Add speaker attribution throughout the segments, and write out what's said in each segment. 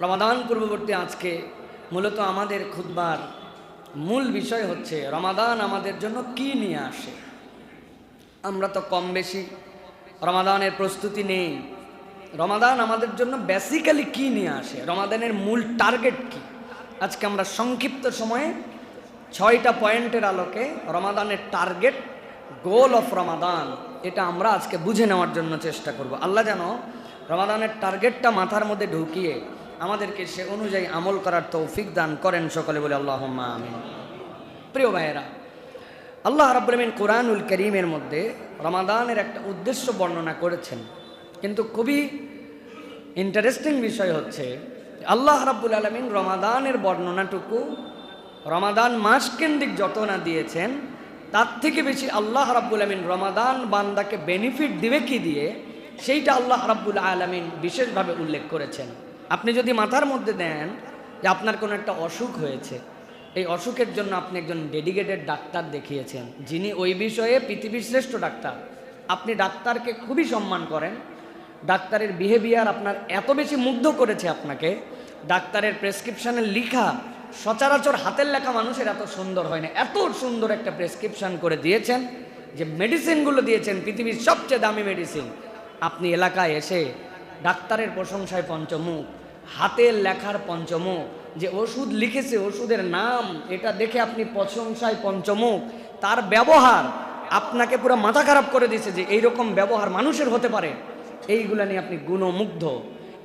Speaker 1: রমাদান পূর্ববর্তী আজকে মূলত আমাদের খুতবার মূল বিষয় হচ্ছে রমাদান আমাদের জন্য কি নিয়ে আসে। আমরা তো কম বেশি রমাদানের প্রস্তুতি নেই। রমাদান আমাদের জন্য বেসিক্যালি কি নিয়ে আসে, রমাদানের মূল টার্গেট কি, আজকে আমরা সংক্ষিপ্ত সময়ে 6টা পয়েন্টের আলোকে রমাদানের টার্গেট, গোল অফ রমাদান, এটা আমরা আজকে বুঝে নেওয়ার জন্য চেষ্টা করব। আল্লাহ যেন রমাদানের টার্গেটটা মাথার মধ্যে ঢুকিয়ে আমাদেরকে সে অনুযায়ী আমল করার তৌফিক দান করেন। সকলে বলে আল্লাহুম্মা আমিন। প্রিয় ভাইয়েরা, আল্লাহ রাব্বুল আমিন কোরআনুল কারীমের মধ্যে রমাদানের একটা উদ্দেশ্য বর্ণনা করেছেন, কিন্তু খুবই ইন্টারেস্টিং বিষয় হচ্ছে আল্লাহ রাব্বুল আলামিন রমাদানের বর্ণনাটুকু রমাদান মাস কেন্দ্রিক যত না দিয়েছেন, তার থেকে বেশি আল্লাহ রাব্বুল আলামিন রমাদান বান্দাকে বেনিফিট দিবে কি দিয়ে, সেইটা আল্লাহ রাব্বুল আলামিন বিশেষভাবে উল্লেখ করেছেন। আপনি যদি মাথার মধ্যে দেন যে আপনার কোনো একটা অসুখ হয়েছে, এই অসুখের জন্য আপনি একজন ডেডিকেটেড ডাক্তার দেখিয়েছেন, যিনি ওই বিষয়ে পৃথিবীর শ্রেষ্ঠ ডাক্তার। আপনি ডাক্তারকে খুবই সম্মান করেন, ডাক্তারের বিহেভিয়ার আপনার এত বেশি মুগ্ধ করেছে আপনাকে, ডাক্তারের প্রেসক্রিপশানের লেখা সচরাচর হাতের লেখা মানুষের এত সুন্দর হয় না, এত সুন্দর একটা প্রেসক্রিপশান করে দিয়েছেন যে মেডিসিনগুলো দিয়েছেন পৃথিবীর সবচেয়ে দামি মেডিসিন। আপনি এলাকায় এসে ডাক্তারের প্রশংসায় পঞ্চমুখ, হাতের লেখার পঞ্চমুখ, যে ওষুধ লিখেছে ওষুধের নাম এটা দেখে আপনি প্রশংসায় পঞ্চমুখ, তার ব্যবহার আপনাকে পুরো মাথা খারাপ করে দিয়েছে যে এইরকম ব্যবহার মানুষের হতে পারে, এইগুলা নিয়ে আপনি গুণমুগ্ধ।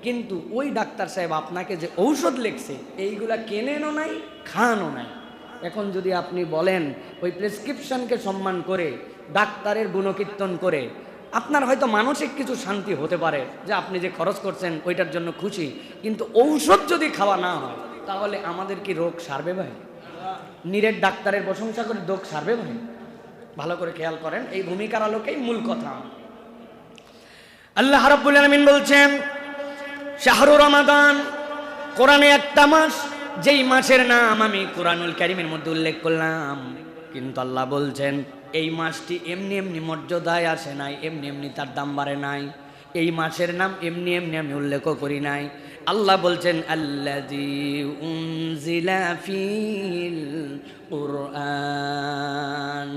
Speaker 1: কিন্তু ওই ডাক্তার সাহেব আপনাকে যে ঔষধ লিখছে এইগুলা কেনেনও নাই, খানও নাই। এখন যদি আপনি বলেন ওই প্রেসক্রিপশনকে সম্মান করে, ডাক্তারের গুণকীর্তন করে, আপনার হয়তো মানসিক কিছু শান্তি হতে পারে যে আপনি যে খরচ করছেন ওইটার জন্য খুশি, কিন্তু ঔষধ যদি খাওয়া না হয় তাহলে আমাদের কি রোগ সারবে ভাই? নিরেট ডাক্তারের প্রশংসা করে রোগ সারবে ভাই? ভালো করে খেয়াল করেন, এই ভূমিকার আলোকেই মূল কথা। আল্লাহ রাব্বুল আলামিন বলছেন শাহরু রমাদান, কোরআনে একটা মাস, যেই মাসের নাম আমি কোরআনুল কারীমের মধ্যে উল্লেখ করলাম, কিন্তু আল্লাহ বলছেন এই মাসটি এমনি এমনি মর্যাদায় আসে নাই, এমনি এমনি তার দাম বাড়ে নাই, এই মাসের নাম এমনি এমনি আমি উল্লেখ করি নাই। আল্লাহ বলছেন আল্লাযী উনজিলা ফিল কুরআন,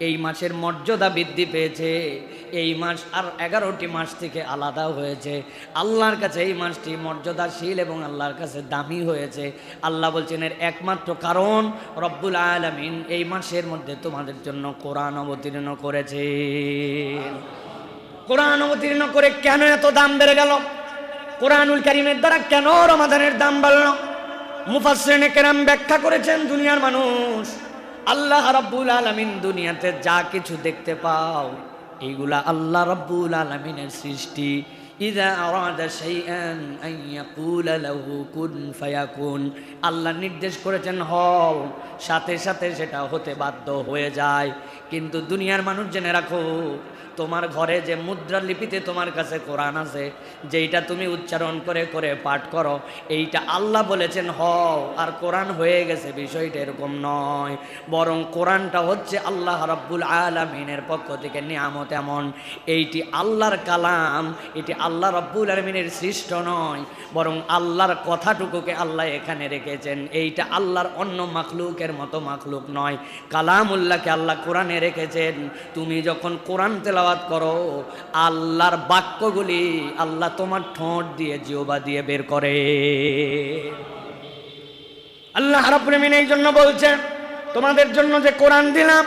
Speaker 1: এই মাসের মর্যাদা বৃদ্ধি পেয়েছে, এই মাস আর 11টি মাস থেকে আলাদা হয়েছে, আল্লাহর কাছে এই মাসটি মর্যাদাশীল এবং আল্লাহর কাছে দামি হয়েছে। আল্লাহ বলছেন এর একমাত্র কারণ রব্বুল আলামিন এই মাসের মধ্যে তোমাদের জন্য কোরআন অবতীর্ণ করেছে। কোরআন অবতীর্ণ করে কেন এত দাম বেড়ে গেল? কোরআনুল কারীমের দ্বারা কেন রমাদানের দাম বাড়ল? মুফাসসিরিনে কেরাম ব্যাখ্যা করেছেন, দুনিয়ার মানুষ, আল্লাহ রাব্বুল আলামিন দুনিয়াতে যা কিছু দেখতে পাও এইগুলা আল্লাহ রাব্বুল আলামিনের সৃষ্টি। ইযা আরাদা শাইআন আন ইয়াকুলা লাহু কুন ফায়াকুন, আল্লাহ নির্দেশ করেছেন হও, সাথে সাথে সেটা হতে বাধ্য হয়ে যায়। কিন্তু দুনিয়ার মানুষ জেনে রাখো, তোমার ঘরে যে মুদ্রা লিপিতে তোমার কাছে কোরআন আছে, যেইটা তুমি উচ্চারণ করে করে পাঠ করো, এইটা আল্লাহ বলেছেন হও আর কোরআন হয়ে গেছে, বিষয়টা এরকম নয়। বরং কোরআনটা হচ্ছে আল্লাহ রাব্বুল আলামিনের পক্ষ থেকে নিয়ামত এমন, এইটি আল্লাহর কালাম, এটি আল্লাহ রাব্বুল আলামিনের সৃষ্ট নয়, বরং আল্লাহর কথাটুকুকে আল্লাহ এখানে রেখেছেন। এইটা আল্লাহর অন্য মাখলুকের মতো মাখলুক নয়, কালামুল্লাহকে আল্লাহ কোরআনে রেখেছেন। তুমি যখন কোরআন তেলাওয়াত করো, আল্লাহর বাক্যগুলি আল্লাহ তোমার ঠোঁট দিয়ে, জিহ্বা দিয়ে বের করে। আল্লাহ রাব্বুল আমিন এই জন্য বলছেন তোমাদের জন্য যে কোরআন দিলাম,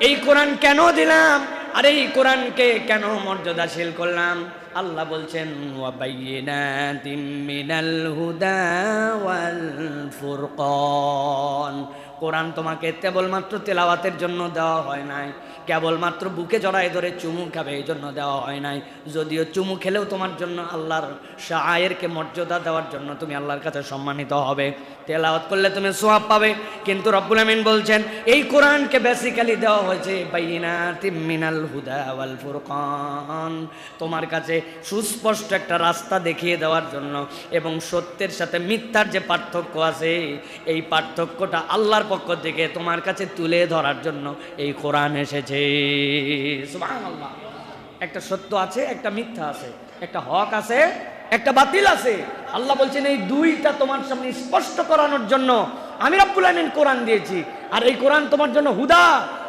Speaker 1: এই কোরআন কেন দিলাম আর এই কোরআনকে কেন মর্যাদাশীল করলাম? আল্লাহ বলছেন ওয়া বাইয়িনাতিম মিনাল হুদা ওয়াল ফুরকান, কোরআন তোমাকে কেবলমাত্র তেলাওয়াতের জন্য দেওয়া হয় নাই, কেবলমাত্র বুকে জড়ায় ধরে চুমু খাবে এই জন্য দেওয়া হয় নাই। যদিও চুমু খেলেও তোমার জন্য আল্লাহর শায়েরকে মর্যাদা দেওয়ার জন্য তুমি আল্লাহর কাছে সম্মানিত হবে, তেলাওয়াত করলে তুমি সওয়াব পাবে, কিন্তু রব্বুল আমিন বলছেন এই কোরআনকে বেসিক্যালি দেওয়া হয়েছে বাইয়িনাতিম মিনাল হুদা ওয়াল ফুরকান, তোমার কাছে সুস্পষ্ট একটা রাস্তা দেখিয়ে দেওয়ার জন্য, এবং সত্যের সাথে মিথ্যার যে পার্থক্য আছে এই পার্থক্যটা আল্লাহর পক্ষ থেকে তোমার কাছে তুলে ধরার জন্য এই কোরআন এসেছে। সুবহানাল্লাহ। একটা সত্য আছে, একটা মিথ্যা আছে, একটা হক আছে, একটা বাতিল আছে। আল্লাহ বলছেন এই দুইটা তোমার সামনে স্পষ্ট করানোর জন্য আমি রব্বুল আমিন কোরআন দিয়েছি। আর এই কোরআন তোমার জন্য হুদা,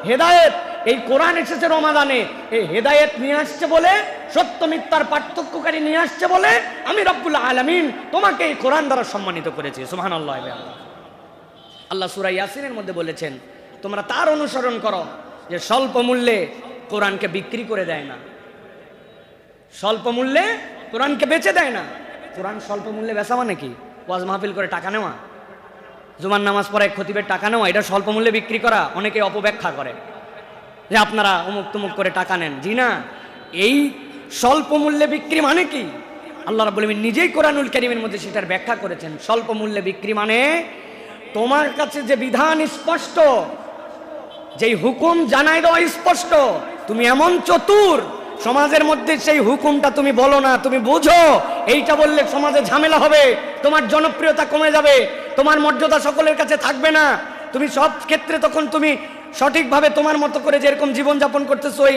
Speaker 1: হেদায়েত। এই কোরআন এসেছে রমাদানে, এই হেদায়েত নিয়ে আসছে বলে, সত্য মিথ্যার পার্থক্যকারী নিয়ে আসছে বলে আমি রব্বুল আলামিন তোমাকে এই কোরআন দ্বারা সম্মানিত করেছি। সুবহানাল্লাহ। আল্লাহ সূরা ইয়াসিনের মধ্যে বলেছেন তোমরা তার অনুসরণ করো যে স্বল্প মূল্যে কোরআনকে বিক্রি করে দেয় না, স্বল্প মূল্যে কোরআনকে বেচে দেয় না। কোরআন স্বল্প মূল্যে বেচা মানে কি? ওয়াজ মাহফিল করে টাকা নেওয়া, জুমার নামাজ পড়ে খতিবের টাকা নেওয়া, এটা স্বল্প মূল্যে বিক্রি করা। অনেকে অপব্যাখ্যা করে যে আপনারা অমুক তুমুক করে টাকা নেন। জি না, এই স্বল্প মূল্যে বিক্রি মানে কি? আল্লাহ রাব্বুল আমিন নিজেই কোরআনুল কারীমের মধ্যে সেটার ব্যাখ্যা করেছেন। স্বল্প মূল্যে বিক্রি মানে তোমার কাছে যে বিধান স্পষ্ট, যেই হুকুম জানাই দেওয়া স্পষ্ট, তুমি এমন চতুর সমাজের মধ্যে সেই হুকুমটা তুমি বলো না, তুমি বুঝো এইটা বললে সমাজে ঝামেলা হবে, তোমার জনপ্রিয়তা কমে যাবে, তোমার মর্যাদা সকলের কাছে থাকবে না। তুমি সব ক্ষেত্রে তখন তুমি সঠিকভাবে তোমার মতো করে যেরকম জীবনযাপন করতেছো, ওই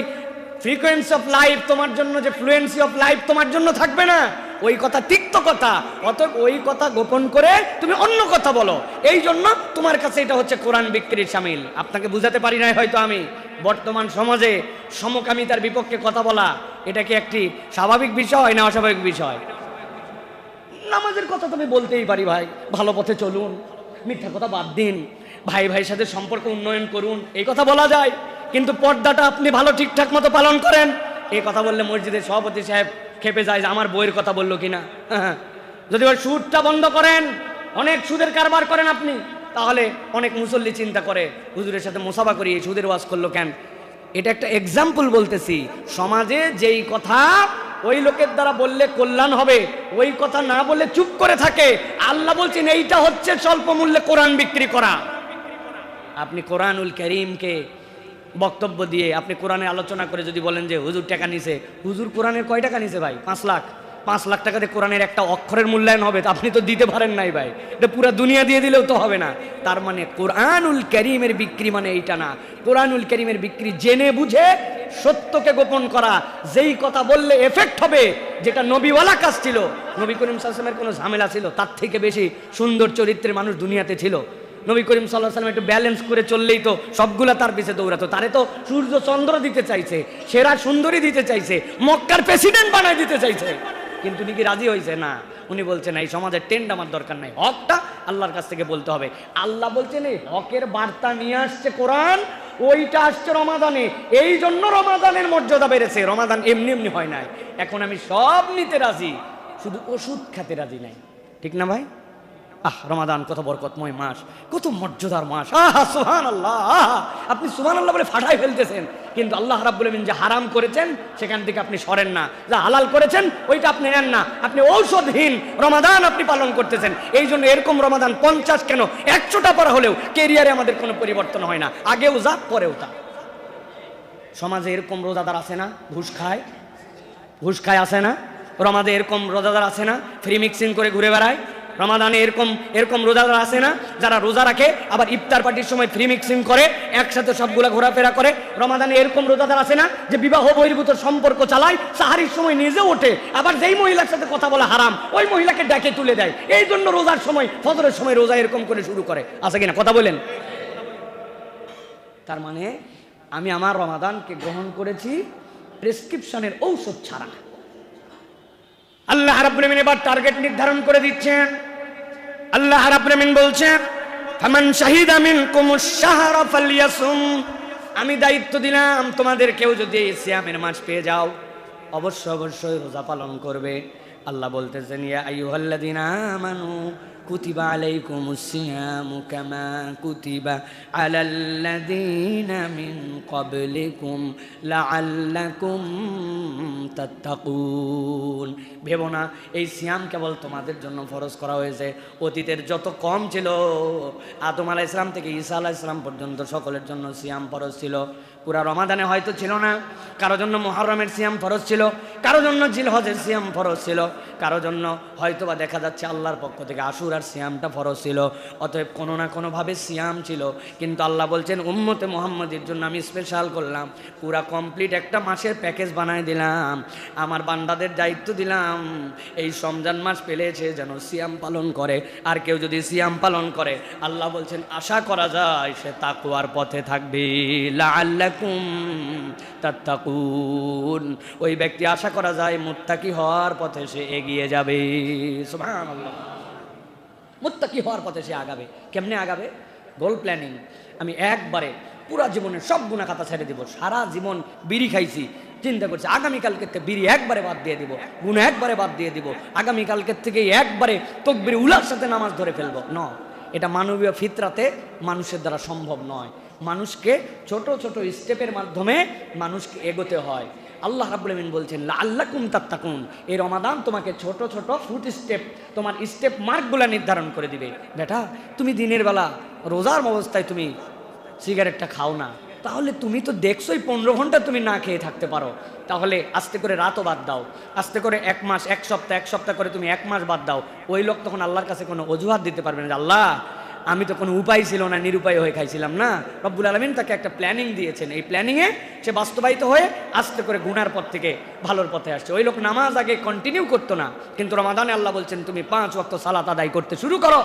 Speaker 1: ফ্রিকোয়েন্সি অফ লাইফ তোমার জন্য, যে ফ্লুয়েন্সি অফ লাইফ তোমার জন্য থাকবে না। ওই কথা তিক্ত কথা, অতএব ওই কথা গোপন করে তুমি অন্য কথা বলো। এই জন্য তোমার কাছে এটা হচ্ছে কোরআন বিক্রির শামিল। আপনাকে বুঝাতে পারি নাই হয়তো আমি। বর্তমান সমাজে সমকামিতার বিপক্ষে কথা বলা এটা কি একটি স্বাভাবিক বিষয় না অস্বাভাবিক বিষয়? নামাজের কথা তুমি বলতেই পারি, ভাই ভালো পথে চলুন, মিথ্যা কথা বাদ দিন, ভাই ভাইয়ের সাথে সম্পর্ক উন্নয়ন করুন, এই কথা বলা যায়। কিন্তু পর্দাটা আপনি ভালো ঠিকঠাক মতো পালন করেন, এই কথা বললে মসজিদের সভাপতি সাহেব খেপে যায় যে আমার বইয়ের কথা বললো কিনা। যদি ওই সুদটা বন্ধ করেন, অনেক সুদের কারবার করেন আপনি, তাহলে অনেক মুসল্লি চিন্তা করে হুজুরের সাথে মুসাফা করি, সুদের ওয়াজ করলো কেন। এটা একটা এক্সাম্পল বলতেছি। সমাজে যেই কথা ওই লোকের দ্বারা বললে কল্যাণ হবে, ওই কথা না বলে চুপ করে থাকে, আল্লাহ বলছেন এইটা হচ্ছে স্বল্প মূল্যে কোরআন বিক্রি করা। আপনি কোরআনুল কারীমকে বক্তব্য দিয়ে, আপনি কোরআনে আলোচনা করে যদি বলেন যে হুজুর টাকা নিছে, হুজুর কোরআনের কয় টাকা নিছে ভাই? 5 লাখ। 5 লাখ টাকাতে কোরআনের একটা অক্ষরের মূল্যায়ন হবে? তা আপনি তো দিতে পারেন নাই ভাই, এটা পুরো দুনিয়া দিয়ে দিলেও তো হবে না। তার মানে কোরআনুল কারীমের বিক্রি মানে এইটা না। কোরআনুল কারীমের বিক্রি জেনে বুঝে সত্যকে গোপন করা, যেই কথা বললে এফেক্ট হবে, যেটা নবীওয়ালা কাজ ছিল। নবী করিম সাল্লাল্লাহু আলাইহি ওয়াসাল্লামের কোনো ঝামেলা ছিল? তার থেকে বেশি সুন্দর চরিত্রের মানুষ দুনিয়াতে ছিল। নবী করিম সাল্লাল্লাহু আলাইহি ওয়াসাল্লাম একটু ব্যালেন্স করে চললেই তো সবগুলা তার পিছে দৌড়াতো। তারে তো সূর্য চন্দ্র দিতে চাইছে, সেরা সুন্দরী দিতে চাইছে, মক্কার প্রেসিডেন্ট বানাই দিতে চাইছে, কিন্তু উনি কি রাজি হয়েছে? না। উনি বলছেন এই সমাজের টেন্ড আমার দরকার নাই, হকটা আল্লাহর কাছ থেকে বলতে হবে। আল্লাহ বলছেন এই হকের বার্তা নিয়ে আসছে কোরআন, ওইটা আসছে রমাদানে, এই জন্য রমাদানের মর্যাদা বেড়েছে। রমাদান এমনি এমনি হয় নাই। এখন আমি সব নিতে রাজি, শুধু ওষুধ খেতে রাজি নাই। ঠিক না ভাই? রমাদান কত বরকতময় মাস, কত মর্যাদার মাস। সুবহানাল্লাহ। আপনি সুবহানাল্লাহ বলে ফাটাই ফেলতেছেন, কিন্তু আল্লাহ রাব্বুল আমিন যে হারাম করেছেন সেখান থেকে আপনি সরেন না, যা হালাল করেছেন ওইটা আপনি নেন না। আপনি ঔষধহীন রমাদান আপনি পালন করতেছেন। এই জন্য এরকম রমাদান 50 কেন 100টা পড়া হলেও ক্যারিয়ারে আমাদের কোনো পরিবর্তন হয় না, আগেও যা পরেও তা। সমাজে এরকম রোজাদার আছে না ঘুষ খায়? ঘুষ খায় আছে না? রমাদানে এরকম রোজাদার আছে না ফ্রি মিক্সিং করে ঘুরে বেড়ায়? রমাদানে এরকম রোজাদার আছে না যারা রোজা রাখে আবার ইফতার পার্টির সময় ফ্রি মিক্সিং করে, একসাথে সবগুলা ঘোরাফেরা করে? রমাদানে এরকম রোজাদার আছে না যে বিবাহ বহির্ভূত সম্পর্ক চালায়, সাহারির সময় নিজে ওঠে, আবার যেই মহিলার সাথে কথা বলা হারাম ওই মহিলাকে ডেকে তুলে দেয়? এই জন্য রোজার সময়, ফজরের সময় রোজা এরকম করে শুরু করে। আছে কিনা কথা বলেন? তার মানে আমি আমার রমাদানকে গ্রহণ করেছি প্রেসক্রিপশনের ঔষধ ছাড়া। আল্লাহ রাব্বুল আমিন এবার টার্গেট নির্ধারণ করে দিচ্ছেন। আল্লাহ রাব্বুল আমিন বলছেন ফামান শাহিদা মিনকুমুশ শাহরা ফালইয়াসুম। আমি দায়িত্ব দিলাম তোমাদের কেউ যদি সিয়ামের মাস পেয়ে যাও অবশ্যই রোজা পালন করবে। আল্লাহ বলতেছেন ইয়া আইয়ুহাল্লাযীনা আমানু কুতিবা আলাইকুমুস সিয়ামু কামা কুতিবা আলাল্লাযীনা মিন ক্বাবলিকুম লাআল্লাকুম তাত্তাকুন। ভেবো না এই সিয়াম কেবল তোমাদের জন্য ফরজ করা হয়েছে। অতীতের যত কম ছিল, আদম আলাইহিস সালাম থেকে ঈসা আলাইহিস সালাম পর্যন্ত সকলের জন্য সিয়াম ফরজ ছিল। পুরা রমাদানে হয়তো ছিল না, কারো জন্য মুহররমের সিয়াম ফরজ ছিল, কারো জন্য জিলহজের সিয়াম ফরজ ছিল, কারো জন্য হয়তো বা দেখা যাচ্ছে আল্লাহর পক্ষ থেকে আশুরা আশুরার সিয়ামটা ফরজ ছিল, অতএব কোনো না কোনোভাবে সিয়াম ছিল। কিন্তু আল্লাহ বলছেন উম্মতে মুহাম্মাদের জন্য আমি স্পেশাল করলাম, পুরা কমপ্লিট একটা মাসের প্যাকেজ বানায় দিলাম। আমার বান্দাদের দায়িত্ব দিলাম এই রমজান মাস পেলেছে যেন সিয়াম পালন করে। আর কেউ যদি সিয়াম পালন করে আল্লাহ বলছেন আশা করা যায় সে তাকওয়ার পথে থাকবে, লাআল্লাকুম তাত্তাকুন। ওই ব্যক্তি আশা করা যায় মুত্তাকি হওয়ার পথে সে এগিয়ে যাবে। সুবহানাল্লাহ, মুত্তাকি হওয়ার পথে সে আগাবে। কেমনে আগাবে? গোল প্ল্যানিং। আমি একবারে পুরা জীবনের সব গুনাহ খাতা ছেড়ে দিব। সারা জীবন বিড়ি খাইছি, চিন্তা করছি আগামীকালকে থেকে বিড়ি একবারে বাদ দিয়ে দিব, গুনাহ একবারে বাদ দিয়ে দিব, আগামীকালকে থেকে একবারে তকবীর উলার সাথে নামাজ ধরে ফেলবো। ন, এটা মানবীয় ফিতরাতে মানুষের দ্বারা সম্ভব নয়। মানুষকে ছোট ছোট স্টেপের মাধ্যমে মানুষকে এগোতে হয়। আল্লাহ রাব্বুল আমিন বলছেন লাআল্লাকুম তাত্তাকুন, এই রমাদান তোমাকে ছোট ছোট ফুট স্টেপ, তোমার স্টেপ মার্কগুলো নির্ধারণ করে দিবে। বেটা, তুমি দিনের বেলা রোজার অবস্থায় তুমি সিগারেটটা খাও না, তাহলে তুমি তো দেখছোই 15 ঘন্টা তুমি না খেয়ে থাকতে পারো। তাহলে আস্তে করে রাতও বাদ দাও, আস্তে করে 1 মাস, 1 সপ্তাহ, 1 সপ্তাহ করে তুমি 1 মাস বাদ দাও। ওই লোক তখন আল্লাহর কাছে কোনো অজুহাত দিতে পারবে না যে আল্লাহ আমি তো কোনো উপায় ছিল না, নিরুপায় হয়ে খাইছিলাম না। রব্বুল আলামিন তাকে একটা প্ল্যানিং দিয়েছেন, এই প্ল্যানিংয়ে সে বাস্তবায়িত হয়ে আস্তে করে গুনার পথ থেকে ভালোর পথে আসছে। ওই লোক নামাজ আগে কন্টিনিউ করতো না, কিন্তু রমাদানে আল্লাহ বলছেন তুমি 5 ওয়াক্ত সালাত আদায় করতে শুরু করো,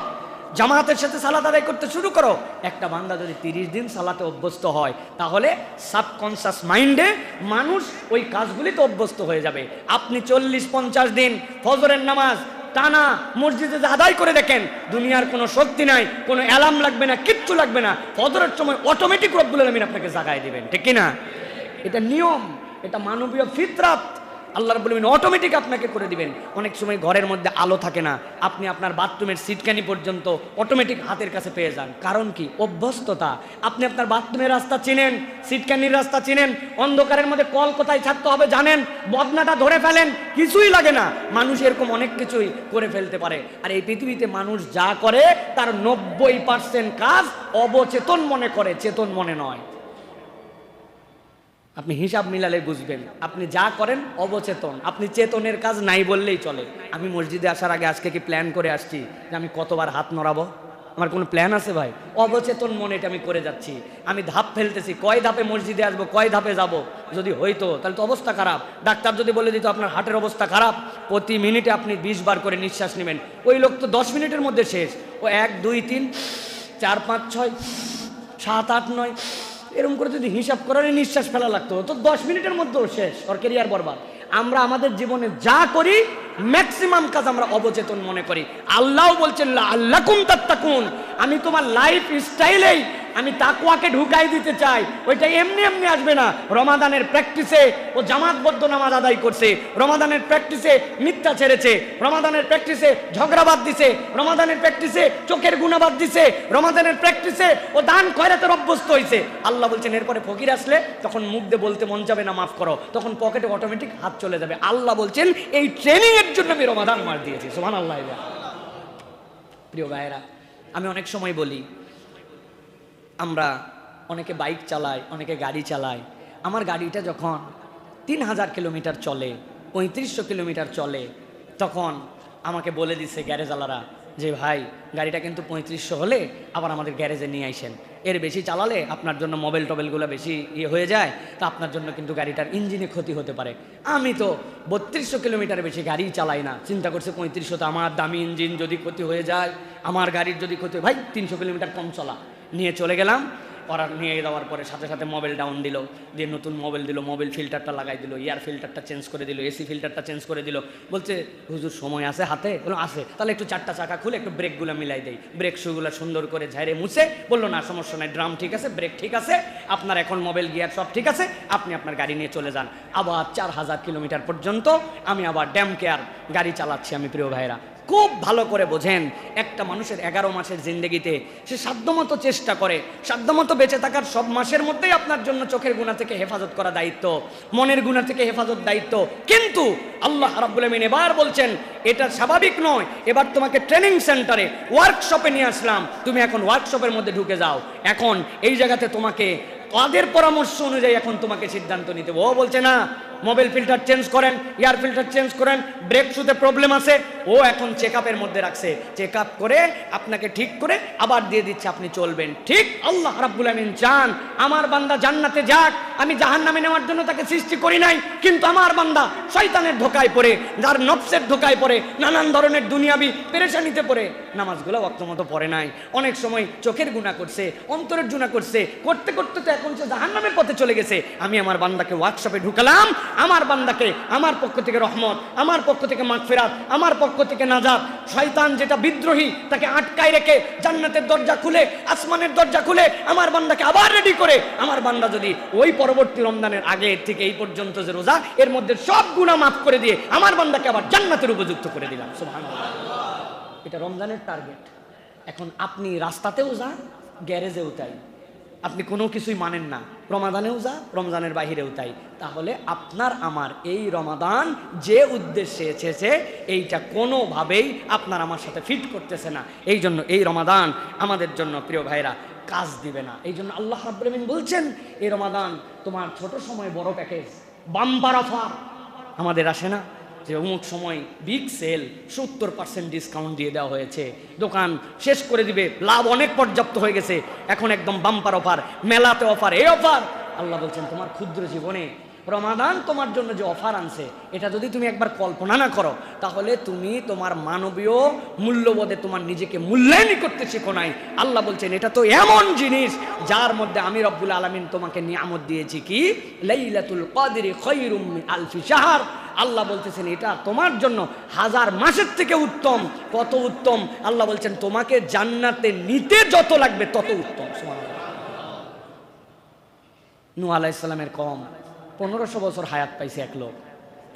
Speaker 1: জামাতের সাথে সালাত আদায় করতে শুরু করো। একটা বান্দা যদি 30 দিন সালাতে অভ্যস্ত হয় তাহলে সাবকনশাস মাইন্ডে মানুষ ওই কাজগুলিতে অভ্যস্ত হয়ে যাবে। আপনি 40-50 দিন ফজরের নামাজ টানা মসজিদে আদায় করে দেখেন, দুনিয়ার কোনো শক্তি নাই, কোনো অ্যালার্ম লাগবে না, কিচ্ছু লাগবে না, ফজরের সময় অটোমেটিক রব্বুল আলামিন আপনাকে জাগায় দিবেন, ঠিক কিনা? এটা নিয়ম, এটা মানবীয় ফিতরাত। আল্লাহ রাব্বুল আলামিন অটোমেটিক আপনাকে করে দিবেন। অনেক সময় ঘরের মধ্যে আলো থাকে না, আপনি আপনার বাথরুমের সিটকানি পর্যন্ত অটোমেটিক হাতের কাছে পেয়ে যান। কারণ কি? অভ্যস্ততা। আপনি আপনার বাথরুমের রাস্তা চিনেন, সিটকানির রাস্তা চিনেন, অন্ধকারের মধ্যে কল কোথায় ছাড়তে হবে জানেন, বদনাটা ধরে ফেলেন, কিছুই লাগে না। মানুষ এরকম অনেক কিছুই করে ফেলতে পারে। আর এই পৃথিবীতে মানুষ যা করে তার 90% কাজ অবচেতন মনে করে, চেতন মনে নয়। আপনি হিসাব মিলালে বুঝবেন, আপনি যা করেন অবচেতন, আপনি চেতনের কাজ নাই বললেই চলে। আমি মসজিদে আসার আগে আজকে কি প্ল্যান করে আসছি যে আমি কতবার হাত নড়াবো? আমার কোনো প্ল্যান আছে ভাই? অবচেতন মনে এটা আমি করে যাচ্ছি। আমি ধাপ ফেলতেছি, কয় ধাপে মসজিদে আসবো, কয় ধাপে যাব। যদি হইতো তাহলে তো অবস্থা খারাপ। ডাক্তার যদি বলে দিত আপনার হার্টের অবস্থা খারাপ, প্রতি মিনিটে আপনি 20 বার করে নিঃশ্বাস নেবেন, ওই লোক তো 10 মিনিটের মধ্যে শেষ। ও 1 2 3 4 5 6 7 8 9 এরকম করে যদি হিসাব করার নিঃশ্বাস ফেলা লাগতো তো 10 মিনিটের মধ্যেও শেষ, ওর ক্যারিয়ার বরবাদ। আমরা আমাদের জীবনে যা করি ম্যাক্সিমাম কাজ আমরা অবচেতন মনে করি। আল্লাহ বলছেন লাআল্লাকুম তাত্তাকুন, আমি তোমার লাইফ স্টাইলেই আমি তাকওয়াকে ঢুকাই দিতে চাই। ওইটা এমনি এমনি আসবে না। রমাদানের প্র্যাকটিসে ও জামাতবদ্ধ নামাজ আদায় করছে, রমাদানের প্র্যাকটিসে মিথ্যা ছেড়েছে, রমাদানের প্র্যাকটিসে ঝগড়া বাদ দিছে, রমাদানের প্র্যাকটিসে চোখের গুনাহ বাদ দিছে, রমাদানের প্র্যাকটিসে ও দান খয়রাতের অভ্যস্ত হয়েছে। আল্লাহ বলছেন এরপরে ফকির আসলে তখন মুখ দিয়ে বলতে মন যাবে না মাফ করো, তখন পকেটে অটোমেটিক হাত চলে যাবে। আল্লাহ বলছেন এই ট্রেনিং এর জন্য আমি রমাদান মাস দিয়েছি। সুবহানাল্লাহ। প্রিয় ভাইরা, আমি অনেক সময় বলি আমরা অনেকে বাইক চালায়, অনেকে গাড়ি চালায়। আমার গাড়িটা যখন 3000 কিলোমিটার চলে, 3500 কিলোমিটার চলে, তখন আমাকে বলে দিচ্ছে গ্যারেজওয়ালারা যে ভাই গাড়িটা কিন্তু 3500 হলে আবার আমাদের গ্যারেজে নিয়ে আইসেন, এর বেশি চালালে আপনার জন্য মোবাইল টোবেলগুলো বেশি হয়ে যায়, তা আপনার জন্য কিন্তু গাড়িটার ইঞ্জিনে ক্ষতি হতে পারে। আমি তো 3200 কিলোমিটার বেশি গাড়ি চালাই না, চিন্তা করছে 3500 আমার দামি ইঞ্জিন যদি ক্ষতি হয়ে যায়, আমার গাড়ির যদি ক্ষতি, ভাই 300 কিলোমিটার কম চলা, নিয়ে চলে গেলাম। ওরা নিয়ে যাওয়ার পরে সাথে সাথে মোবাইল ডাউন দিল, দিয়ে নতুন মোবাইল দিল, মোবাইল ফিল্টারটা লাগাই দিল, এয়ার ফিল্টারটা চেঞ্জ করে দিল, এসি ফিল্টারটা চেঞ্জ করে দিল। বলছে হুজুর সময় আছে হাতে? বললো আছে, তাহলে একটু 4টা চাকা খুলে একটু ব্রেকগুলো মিলাই দেই, ব্রেক শুগুলো সুন্দর করে ঝাড়ে মুছে বললো না সমস্যা নাই, ড্রাম ঠিক আছে, ব্রেক ঠিক আছে, আপনার এখন মোবাইল গিয়ার সব ঠিক আছে, আপনি আপনার গাড়ি নিয়ে চলে যান। আবার 4000 কিলোমিটার পর্যন্ত আমি আবার ড্যাম কেয়ার গাড়ি চালাচ্ছি। আমি প্রিয় ভাইরা খুব ভালো করে বোঝেন, একটা মানুষের 11 মাসের জিন্দেগিতে সে সাধ্যমতো চেষ্টা করে, সাধ্যমতো বেঁচে থাকার সব মাসের মধ্যেই আপনার জন্য চোখের গুনাহ থেকে হেফাজত করা দায়িত্ব, মনের গুনাহ থেকে হেফাজত দায়িত্ব। কিন্তু আল্লাহ রাব্বুল আমিন এবার বলছেন এটা স্বাভাবিক নয়, এবার তোমাকে ট্রেনিং সেন্টারে ওয়ার্কশপে নিয়ে আসলাম, তুমি এখন ওয়ার্কশপের মধ্যে ঢুকে যাও। এখন এই জায়গাতে তোমাকে কাদের পরামর্শ অনুযায়ী এখন তোমাকে সিদ্ধান্ত নিতে হবে। ও বলছে না মোবাইল ফিল্টার চেঞ্জ করেন, এয়ার ফিল্টার চেঞ্জ করেন, ব্রেক শুতে প্রবলেম আছে, ও এখন চেক আপের মধ্যে রাখছে, চেক আপ করে আপনাকে ঠিক করে আবার দিয়ে দিচ্ছে, আপনি চলবেন। ঠিক আল্লাহ রাব্বুল আমিন চান আমার বান্দা জান্নাতে যাক, আমি জাহান্নামে নেওয়ার জন্য তাকে সৃষ্টি করি নাই, কিন্তু আমার বান্দা শয়তানের ধোকায় পড়ে, যার নফসের ধোকায় পড়ে, নানান ধরনের দুনিয়াবি পেরেশানিতে পড়ে নামাজগুলো ওয়াক্ত মতো পড়ে নাই, অনেক সময় চোখের গুনাহ করছে, অন্তরের গুনাহ করছে, করতে করতে তো এখন সে জাহান্নামের পথে চলে গেছে। আমি আমার বান্দাকে ওয়ার্কশপে ঢুকালাম, আমার বান্দাকে আমার পক্ষ থেকে রহমত, আমার পক্ষ থেকে মাগফিরাত, আমার পক্ষ থেকে নাজাত। শয়তান যেটা বিদ্রোহী তাকে আটকায় রেখে জান্নাতের দরজা খুলে, আসমানের দরজা খুলে আমার বান্দাকে আবার রেডি করে, আমার বান্দা যদি ওই পরবর্তী রমজানের আগে থেকে এই পর্যন্ত যে রোজা, এর মধ্যে সব গুনাহ মাফ করে দিয়ে আমার বান্দাকে আবার জান্নাতের উপযুক্ত করে দিলাম। সুবহানাল্লাহ, এটা রমজানের টার্গেট। এখন আপনি রাস্তাতেও যান, গ্যারেজেও তাই, আপনি কোনো কিছুই মানেন না, রমাদানেও যা, রমজানের বাহিরেও তাই, তাহলে আপনার আমার এই রমাদান যে উদ্দেশ্যে এসেছে এইটা কোনোভাবেই আপনার আমার সাথে ফিট করতেছে না। এই জন্য এই রমাদান আমাদের জন্য প্রিয় ভাইরা কাজ দিবে না। এই জন্য আল্লাহ রাব্বুল আমিন বলছেন এই রমাদান তোমার ছোট সময় বড় প্যাকেজ, বাম্পার অফার আমাদের আসে না যে অমুক সময় বিগ সেল, 70% ডিসকাউন্ট দিয়ে দেওয়া হয়েছে, দোকান শেষ করে দিবে, লাভ অনেক পর্যাপ্ত হয়ে গেছে, এখন একদম বাম্পার অফার, মেলাতে অফার, এই অফার। আল্লাহ বলছেন তোমার ক্ষুদ্র জীবনে রমাদান তোমার জন্য যে অফার আনছে, এটা যদি তুমি একবার কল্পনা না করো, তাহলে তুমি তোমার মানবীয় মূল্যবোধে তোমার নিজেকে মূল্যায়নই করতে শিখো নাই। আল্লাহ বলছেন এটা তো এমন জিনিস যার মধ্যে আমি রব্বুল আলামিন তোমাকে নিয়ামত দিয়েছি, কি লাইলাতুল কদরি খায়রুম মিন আলফি শাহর। আল্লাহ বলতেছেন এটা তোমার জন্য 1000 মাসের থেকে উত্তম। কত উত্তম? আল্লাহ বলছেন তোমাকে জান্নাতে নিতে যত লাগবে তত উত্তম। সুবহানাল্লাহ। নূহ আলাইহিস সালামের কওম 1500 বছর হায়াত পাইছে এক লোক,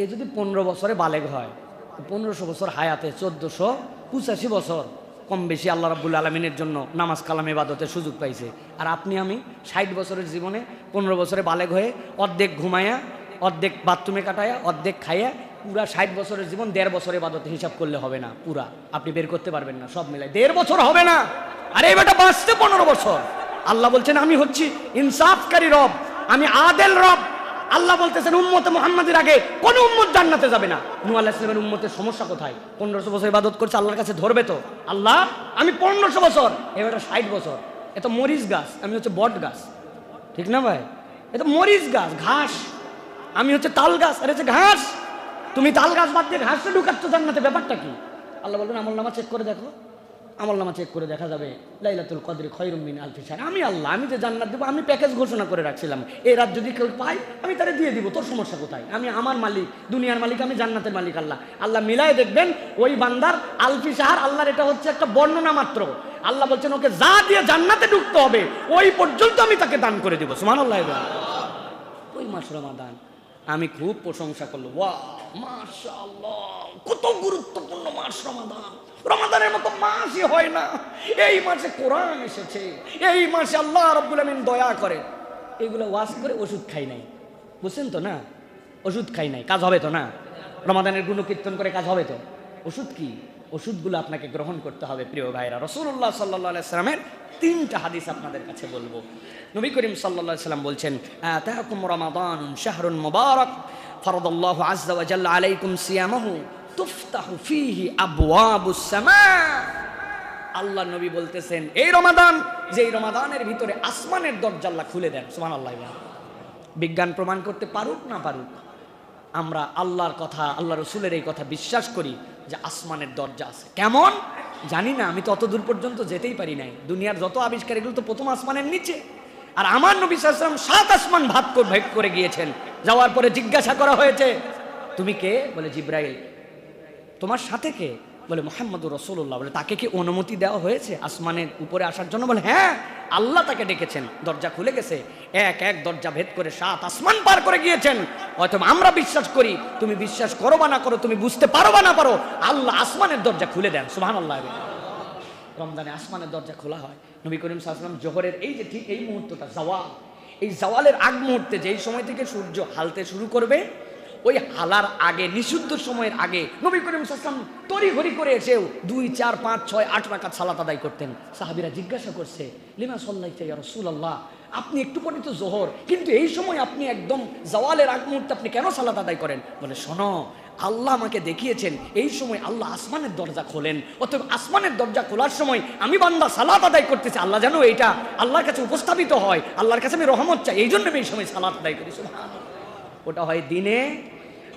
Speaker 1: এ যদি 15 বছরে বালেগ হয়, 1500 বছর হায়াতে 1485 বছর কম বেশি আল্লাহ রাব্বুল আলামিনের জন্য নামাজ কালাম ইবাদতের সুযোগ পাইছে। আর আপনি আমি 60 বছরের জীবনে 15 বছরে বালেগ হয়ে অর্ধেক ঘুমায়া, অর্ধেক বাথরুমে কাটায়া, অর্ধেক খাইয়া, পুরা 60 বছরের জীবন 1.5 বছর ইবাদতে হিসাব করলে হবে না, পুরা আপনি বের করতে পারবেন না, সব মিলাই 1.5 বছর হবে না। আরে এই বেটা বাঁচতে 15 বছর। আল্লাহ বলছেন আমি হচ্ছি ইনসাফকারী রব, আমি আদেল রব। আল্লাহ বলতেছেন উম্মতে মুহাম্মাদের আগে কোন উম্মত জান্নাতে যাবে না। নূহ আলাইহিস সালামের উম্মতের সমস্যা কোথায়? 1500 বছর ইবাদত করছে, আল্লাহর কাছে ধরবে তো? আল্লাহ আমি 1500 বছর, এবারে 60 বছর, এ তো মরিচ গাছ, আমি হচ্ছে বট গাছ, ঠিক না ভাই? এ তো মরিচ গাছ, ঘাস, আমি হচ্ছে তাল গাছ, আর হচ্ছে ঘাস। তুমি তাল গাছ বাদ দিয়ে ঘাসটা ঢুকাচ্ছ জান্নাতে, ব্যাপারটা কি? আল্লাহ বলবেন আমলনামা চেক করে দেখো, আমলনামা চেক করে দেখা যাবে লাইলাতুল কদরি খায়রুম মিন আলফি শাহর। আমি আল্লাহ, আমি যে জান্নাত দেবো, আমি প্যাকেজ ঘোষণা করে রাখছিলাম, এই রাত যদি কেউ পাই আমি তারে দিয়ে দিব, তোর সমস্যা কোথায়? আমি আমার মালিক, দুনিয়ার মালিক, আমি জান্নাতের মালিক আল্লাহ। আল্লাহ মিলাই দেখবেন ওই বান্দার আলফি শাহর, আল্লাহর এটা হচ্ছে একটা বর্ণনা মাত্র। আল্লাহ বলছেন ওকে যা দিয়ে জান্নাতে ঢুকতে হবে ওই পর্যন্ত আমি তাকে দান করে দিব। সুবহানাল্লাহ। ওই মাস রমাদান আমি খুব প্রশংসা করলো, ওয়াও মাশাআল্লাহ, কত গুরুত্বপূর্ণ মাস রমাদান। রমাদানের মতো মাসই হয় না। এই মাসে কোরআন এসেছে, এই মাসে আল্লাহ রাব্বুল আমিন দয়া করে। এগুলো ওয়াজ করে ওষুধ খাই নাই, বুঝছেন তো না? ওষুধ খাই নাই, কাজ হবে তো না? রমাদানের গুণকীর্তন করে কাজ হবে তো? ওষুধ কি? ওষুধগুলো আপনাকে গ্রহণ করতে হবে প্রিয় ভাইরা। রাসূলুল্লাহ সাল্লাল্লাহু আলাইহি সাল্লামের 3টা হাদিস আপনাদের কাছে বলবো। নবী করিম সাল্লাল্লাহু আলাইহি সাল্লাম বলছেন আতাকুম রমাদানুন শাহরুন মুবারাক ফারাদাল্লাহু আযজা ওয়া জাল্লা আলাইকুম সিয়ামাহু তুফতাহু ফীহি আবওয়াবুস সামা। আল্লাহ নবী বলতেছেন এই রমাদান, যেই রমাদানের ভিতরে আসমানের দরজা আল্লাহ খুলে দেন। সুবহানাল্লাহ। বিজ্ঞান প্রমাণ করতে পারুক না পারুক, আমরা আল্লাহর কথা, আল্লাহ রসুলের এই কথা বিশ্বাস করি যে আসমানের দরজা আছে। কেমন জানি না, আমি তো অত দূর পর্যন্ত যেতেই পারি নাই। দুনিয়ার যত আবিষ্কার এগুলো তো প্রথম আসমানের নিচে। আর আমার নবী সাল্লাল্লাহু আলাইহি ওয়াসাল্লাম 7 আসমান ভেদ করে গিয়েছেন। যাওয়ার পরে জিজ্ঞাসা করা হয়েছে তুমি কে? বলে জিব্রাইল। তোমার সাথে কে? বলে মুহাম্মদুর রাসূলুল্লাহ। বলে তাকে কি অনুমতি দেওয়া হয়েছে আসমানের উপরে আসার জন্য? বলে হ্যাঁ, আল্লাহ তাকে ডেকেছেন, দরজা খুলে গেছে, এক এক দরজা ভেদ করে 7 আসমান পার করে গিয়েছেন। হয়তো আমরা বিশ্বাস করি, তুমি বিশ্বাস করো বা না করো, তুমি বুঝতে পারো বা না পারো, আল্লাহ আসমানের দরজা খুলে দেন। সুবহানাল্লাহ। রমজানে আসমানের দরজা খোলা হয়। নবী করিম সাল্লাল্লাহু আলাইহি ওয়াসাল্লাম জোহরের এই যে ঠিক এই মুহূর্তটা জাওয়াল, এই জাওয়ালের আগ মুহূর্তে যেই সময় থেকে সূর্য হালতে শুরু করবে ওই হালার আগে, নিষিদ্ধ সময়ের আগে নবী করিম সাল্লাল্লাহু আলাইহি ওয়াসাল্লাম তড়িঘড়ি করে এসেও 2, 4, 5, 6, 8 রাকাত সালাত আদায় করতেন। সাহাবীরা জিজ্ঞাসা করছে, লিমা সাল্লাইতা ইয়া রাসূলুল্লাহ, আপনি একটু পরে তো জোহর, কিন্তু এই সময় আপনি একদম জাওয়ালের আগ মুহূর্তে আপনি কেন সালাত আদায় করেন? বলে, শোনো, আল্লাহ আমাকে দেখিয়েছেন এই সময় আল্লাহ আসমানের দরজা খোলেন, অতএব আসমানের দরজা খোলার সময় আমি বান্দা সালাত আদায় করতেছি, আল্লাহ যেন এইটা আল্লাহর কাছে উপস্থাপিত হয়, আল্লাহর কাছে আমি রহমত চাই, এই জন্য আমি এই সময় সালাত আদায় করি। সুবহানাল্লাহ। ওটা হয় দিনে,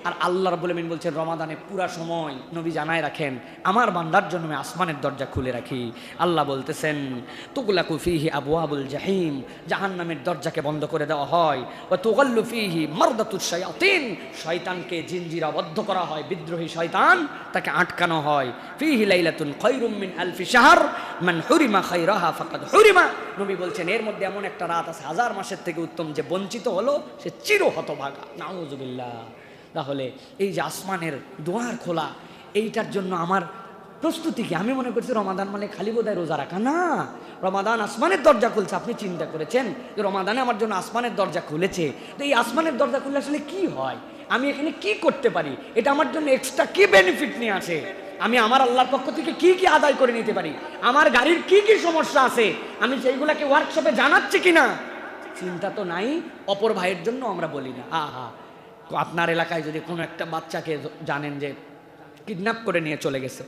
Speaker 1: আর আল্লাহ রাব্বুল আমিন বলছেন রমাদানে পুরা সময় নবী জানায় রাখেন আমার বান্দার জন্য আমি আসমানের দরজা খুলে রাখি। আল্লাহ বলতেছেন তুগলাকু ফীহি আবওয়াবুল জাহিম, জাহান্নামের দরজাকে বন্ধ করে দেওয়া হয়। ওয়া তুগাল্লু ফীহি মারদাতুশ শায়াতিন, শয়তানকে জিনজিরাবদ্ধ করা হয়, বিদ্রোহী শয়তান তাকে আটকানো হয়। ফীহি লাইলাতুন খায়রুম মিন আলফি শাহর মান হুরিমা খায়রাহা ফাকাদ হুরিমা, নবী বলছেন এর মধ্যে এমন একটা রাত আছে 1000 মাসের থেকে উত্তম, যে বঞ্চিত হলো সে চির হতভাগা। নাউযুবিল্লাহ। তাহলে এই যে আসমানের দুয়ার খোলা, এইটার জন্য আমার প্রস্তুতি কি? আমি মনে করছি রমাদান মানে খালি বোধহয় রোজা রাখা, না, রমাদান আসমানের দরজা খুলছে। আপনি চিন্তা করেছেন যে রমাদানে আমার জন্য আসমানের দরজা খুলেছে, তো এই আসমানের দরজা খুললে আসলে কি হয়, আমি এখানে কি করতে পারি, এটা আমার জন্য এক্সট্রা কি বেনিফিট নিয়ে আসে, আমি আমার আল্লাহর পক্ষ থেকে কি কি আদায় করে নিতে পারি, আমার গাড়ির কি কি সমস্যা আছে আমি সেইগুলাকে ওয়ার্কশপে জানাচ্ছি কিনা, চিন্তা তো নাই। অপর ভাইয়ের জন্য আমরা বলি না। আপনার এলাকায় যদি কোনো একটা বাচ্চাকে জানেন যে কিডন্যাপ করে নিয়ে চলে গেছে,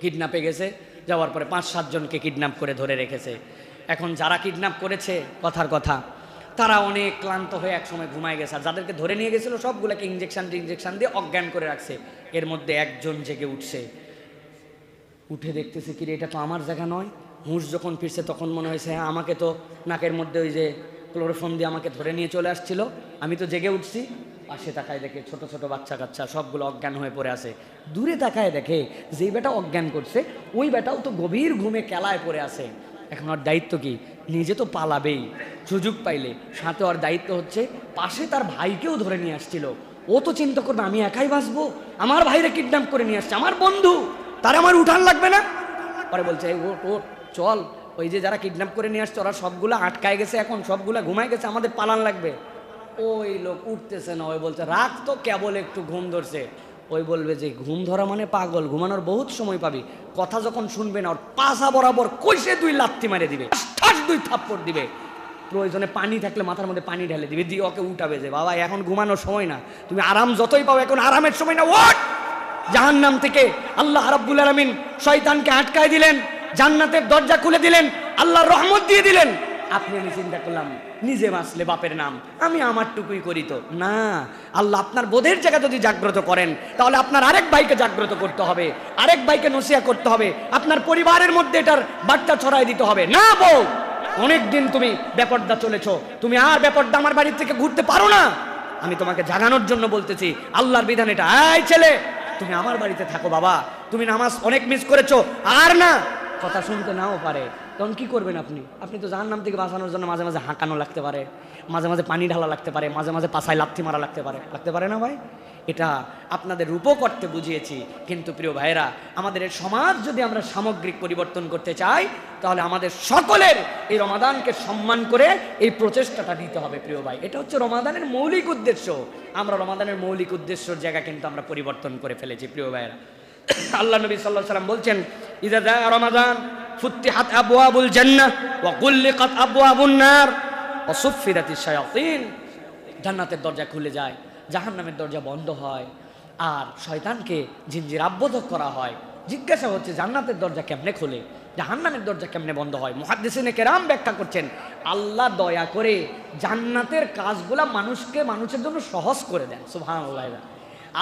Speaker 1: কিডন্যাপে গেছে, যাওয়ার পরে 5-7 জনকে কিডন্যাপ করে ধরে রেখেছে। এখন যারা কিডন্যাপ করেছে, কথার কথা, তারা অনেক ক্লান্ত হয়ে একসময় ঘুমায় গেছে, আর যাদেরকে ধরে নিয়ে গেছিলো সবগুলোকে ইঞ্জেকশন দিয়ে অজ্ঞান করে রাখছে। এর মধ্যে একজন জেগে উঠছে, উঠে দেখতেছে কি রে, এটা তো আমার জায়গা নয়। হুঁশ যখন ফিরছে তখন মনে হয়েছে হ্যাঁ, আমাকে তো নাকের মধ্যে ওই যে ক্লোরোফর্ম দিয়ে আমাকে ধরে নিয়ে চলে আসছিল, আমি তো জেগে উঠছি। পাশে তাকায় দেখে ছোট ছোট বাচ্চা কাচ্চা সবগুলো অজ্ঞান হয়ে পড়ে আছে। দূরে তাকায় দেখে যেই বেটা অজ্ঞান করছে ওই বেটাও তো গভীর ঘুমে কেলায় পড়ে আছে। এখন ওর দায়িত্ব কি? নিজে তো পালাবেই সুযোগ পাইলে, সাথে ওর দায়িত্ব হচ্ছে পাশে তার ভাইকেও ধরে নিয়ে আসছিল। ও তো চিন্তা করবে আমি একাই বাঁচবো, আমার ভাইরে কিডন্যাপ করে নিয়ে আসছে, আমার বন্ধু, তার আমার উঠান লাগবে না। পরে বলছে ও চল, ওই যে যারা কিডন্যাপ করে নিয়ে আসছে ওরা সবগুলো আটকায় গেছে, এখন সবগুলা ঘুমায় গেছে, আমাদের পালান লাগবে। ওই লোক উঠতেছে না, ওই বলছে রাত তো কেবল একটু ঘুম ধরছে। ওই বলবে যে ঘুম ধরা মানে পাগল, ঘুমানোর বহুত সময় পাবি। কথা যখন শুনবে না ওর পাশা বরাবর কইসে 2 লাত্তি মারে দিবে, 2 থাপ্পড় দিবে, প্রয়োজনে পানি থাকলে মাথার মধ্যে পানি ঢেলে দিবে, দিয়ে ওকে উঠাবে যে বাবা এখন ঘুমানোর সময় না, তুমি আরাম যতই পাও এখন আরামের সময় না, ওঠ। জাহান্নাম থেকে আল্লাহ রাব্বুল আলামিন শয়তানকে আটকায় দিলেন, জান্নাতের দরজা খুলে দিলেন, আল্লাহর রহমত দিয়ে দিলেন। আপনি আমি চিন্তা করলাম নিজে বাঁচলে বাপের নাম, আমি আমারটুকুই করি তো না। আল্লাহ আপনার বোধের জায়গা যদি জাগ্রত করেন তাহলে আপনার আরেক ভাইকে জাগ্রত করতে হবে, আরেক ভাইকে নসিহত করতে হবে, আপনার পরিবারের মধ্যে এটার বার্তা ছড়াই দিতে হবে। না বউ, অনেকদিন তুমি বেপর্দা চলেছো, তুমি আর বেপর্দা আমার বাড়ি থেকে ঘুরতে পারো না। আমি তোমাকে জাগানোর জন্য বলতেছি, আল্লাহর বিধান এটা। এই ছেলে, তুমি আমার বাড়িতে থাকো বাবা, তুমি নামাজ অনেক মিস করেছো, আর না। কথা শুনতে নাও পারে, তখন কি করবেন আপনি? আপনি তো জাহান্নাম থেকে বাঁচানোর জন্য মাঝে মাঝে হাঁকানো লাগতে পারে, মাঝে মাঝে পানি ঢালা লাগতে পারে, মাঝে মাঝে পাছায় লাথি মারা লাগতে পারে না ভাই? এটা আপনাদের রূপও করতে বুঝিয়েছি। কিন্তু প্রিয় ভাইরা, আমাদের এই সমাজ যদি আমরা সামগ্রিক পরিবর্তন করতে চাই তাহলে আমাদের সকলের এই রমাদানকে সম্মান করে এই প্রচেষ্টাটা নিতে হবে। প্রিয় ভাই, এটা হচ্ছে রমাদানের মৌলিক উদ্দেশ্য। আমরা রমাদানের মৌলিক উদ্দেশ্যের জায়গা কিন্তু আমরা পরিবর্তন করে ফেলেছি। প্রিয় ভাইরা, আল্লাহ নবী সাল্লাল্লাহু আলাইহি ওয়াসাল্লাম বলছেন, ইযা জা রমাদান ফুতিহাত আবওয়াবুল জান্নাহ ওয়া গুল্লিকাত আবওয়াবুন নার ওয়া সুফিরাতিশ শায়াতিন। জান্নাতের দরজা খুলে যায়, জাহান্নামের দরজা বন্ধ হয়, আর শয়তানকে জিনজির আবদ্ধ করা হয়। জিজ্ঞাসা হচ্ছে জান্নাতের দরজা কেমনে খোলে, জাহান্নামের দরজা কেমনে বন্ধ হয়? মুহাদ্দিসিনে কেরাম ব্যাখ্যা করছেন, আল্লাহ দয়া করে জান্নাতের কাজগুলা মানুষের জন্য সহজ করে দেন। সুবহানাল্লাহ।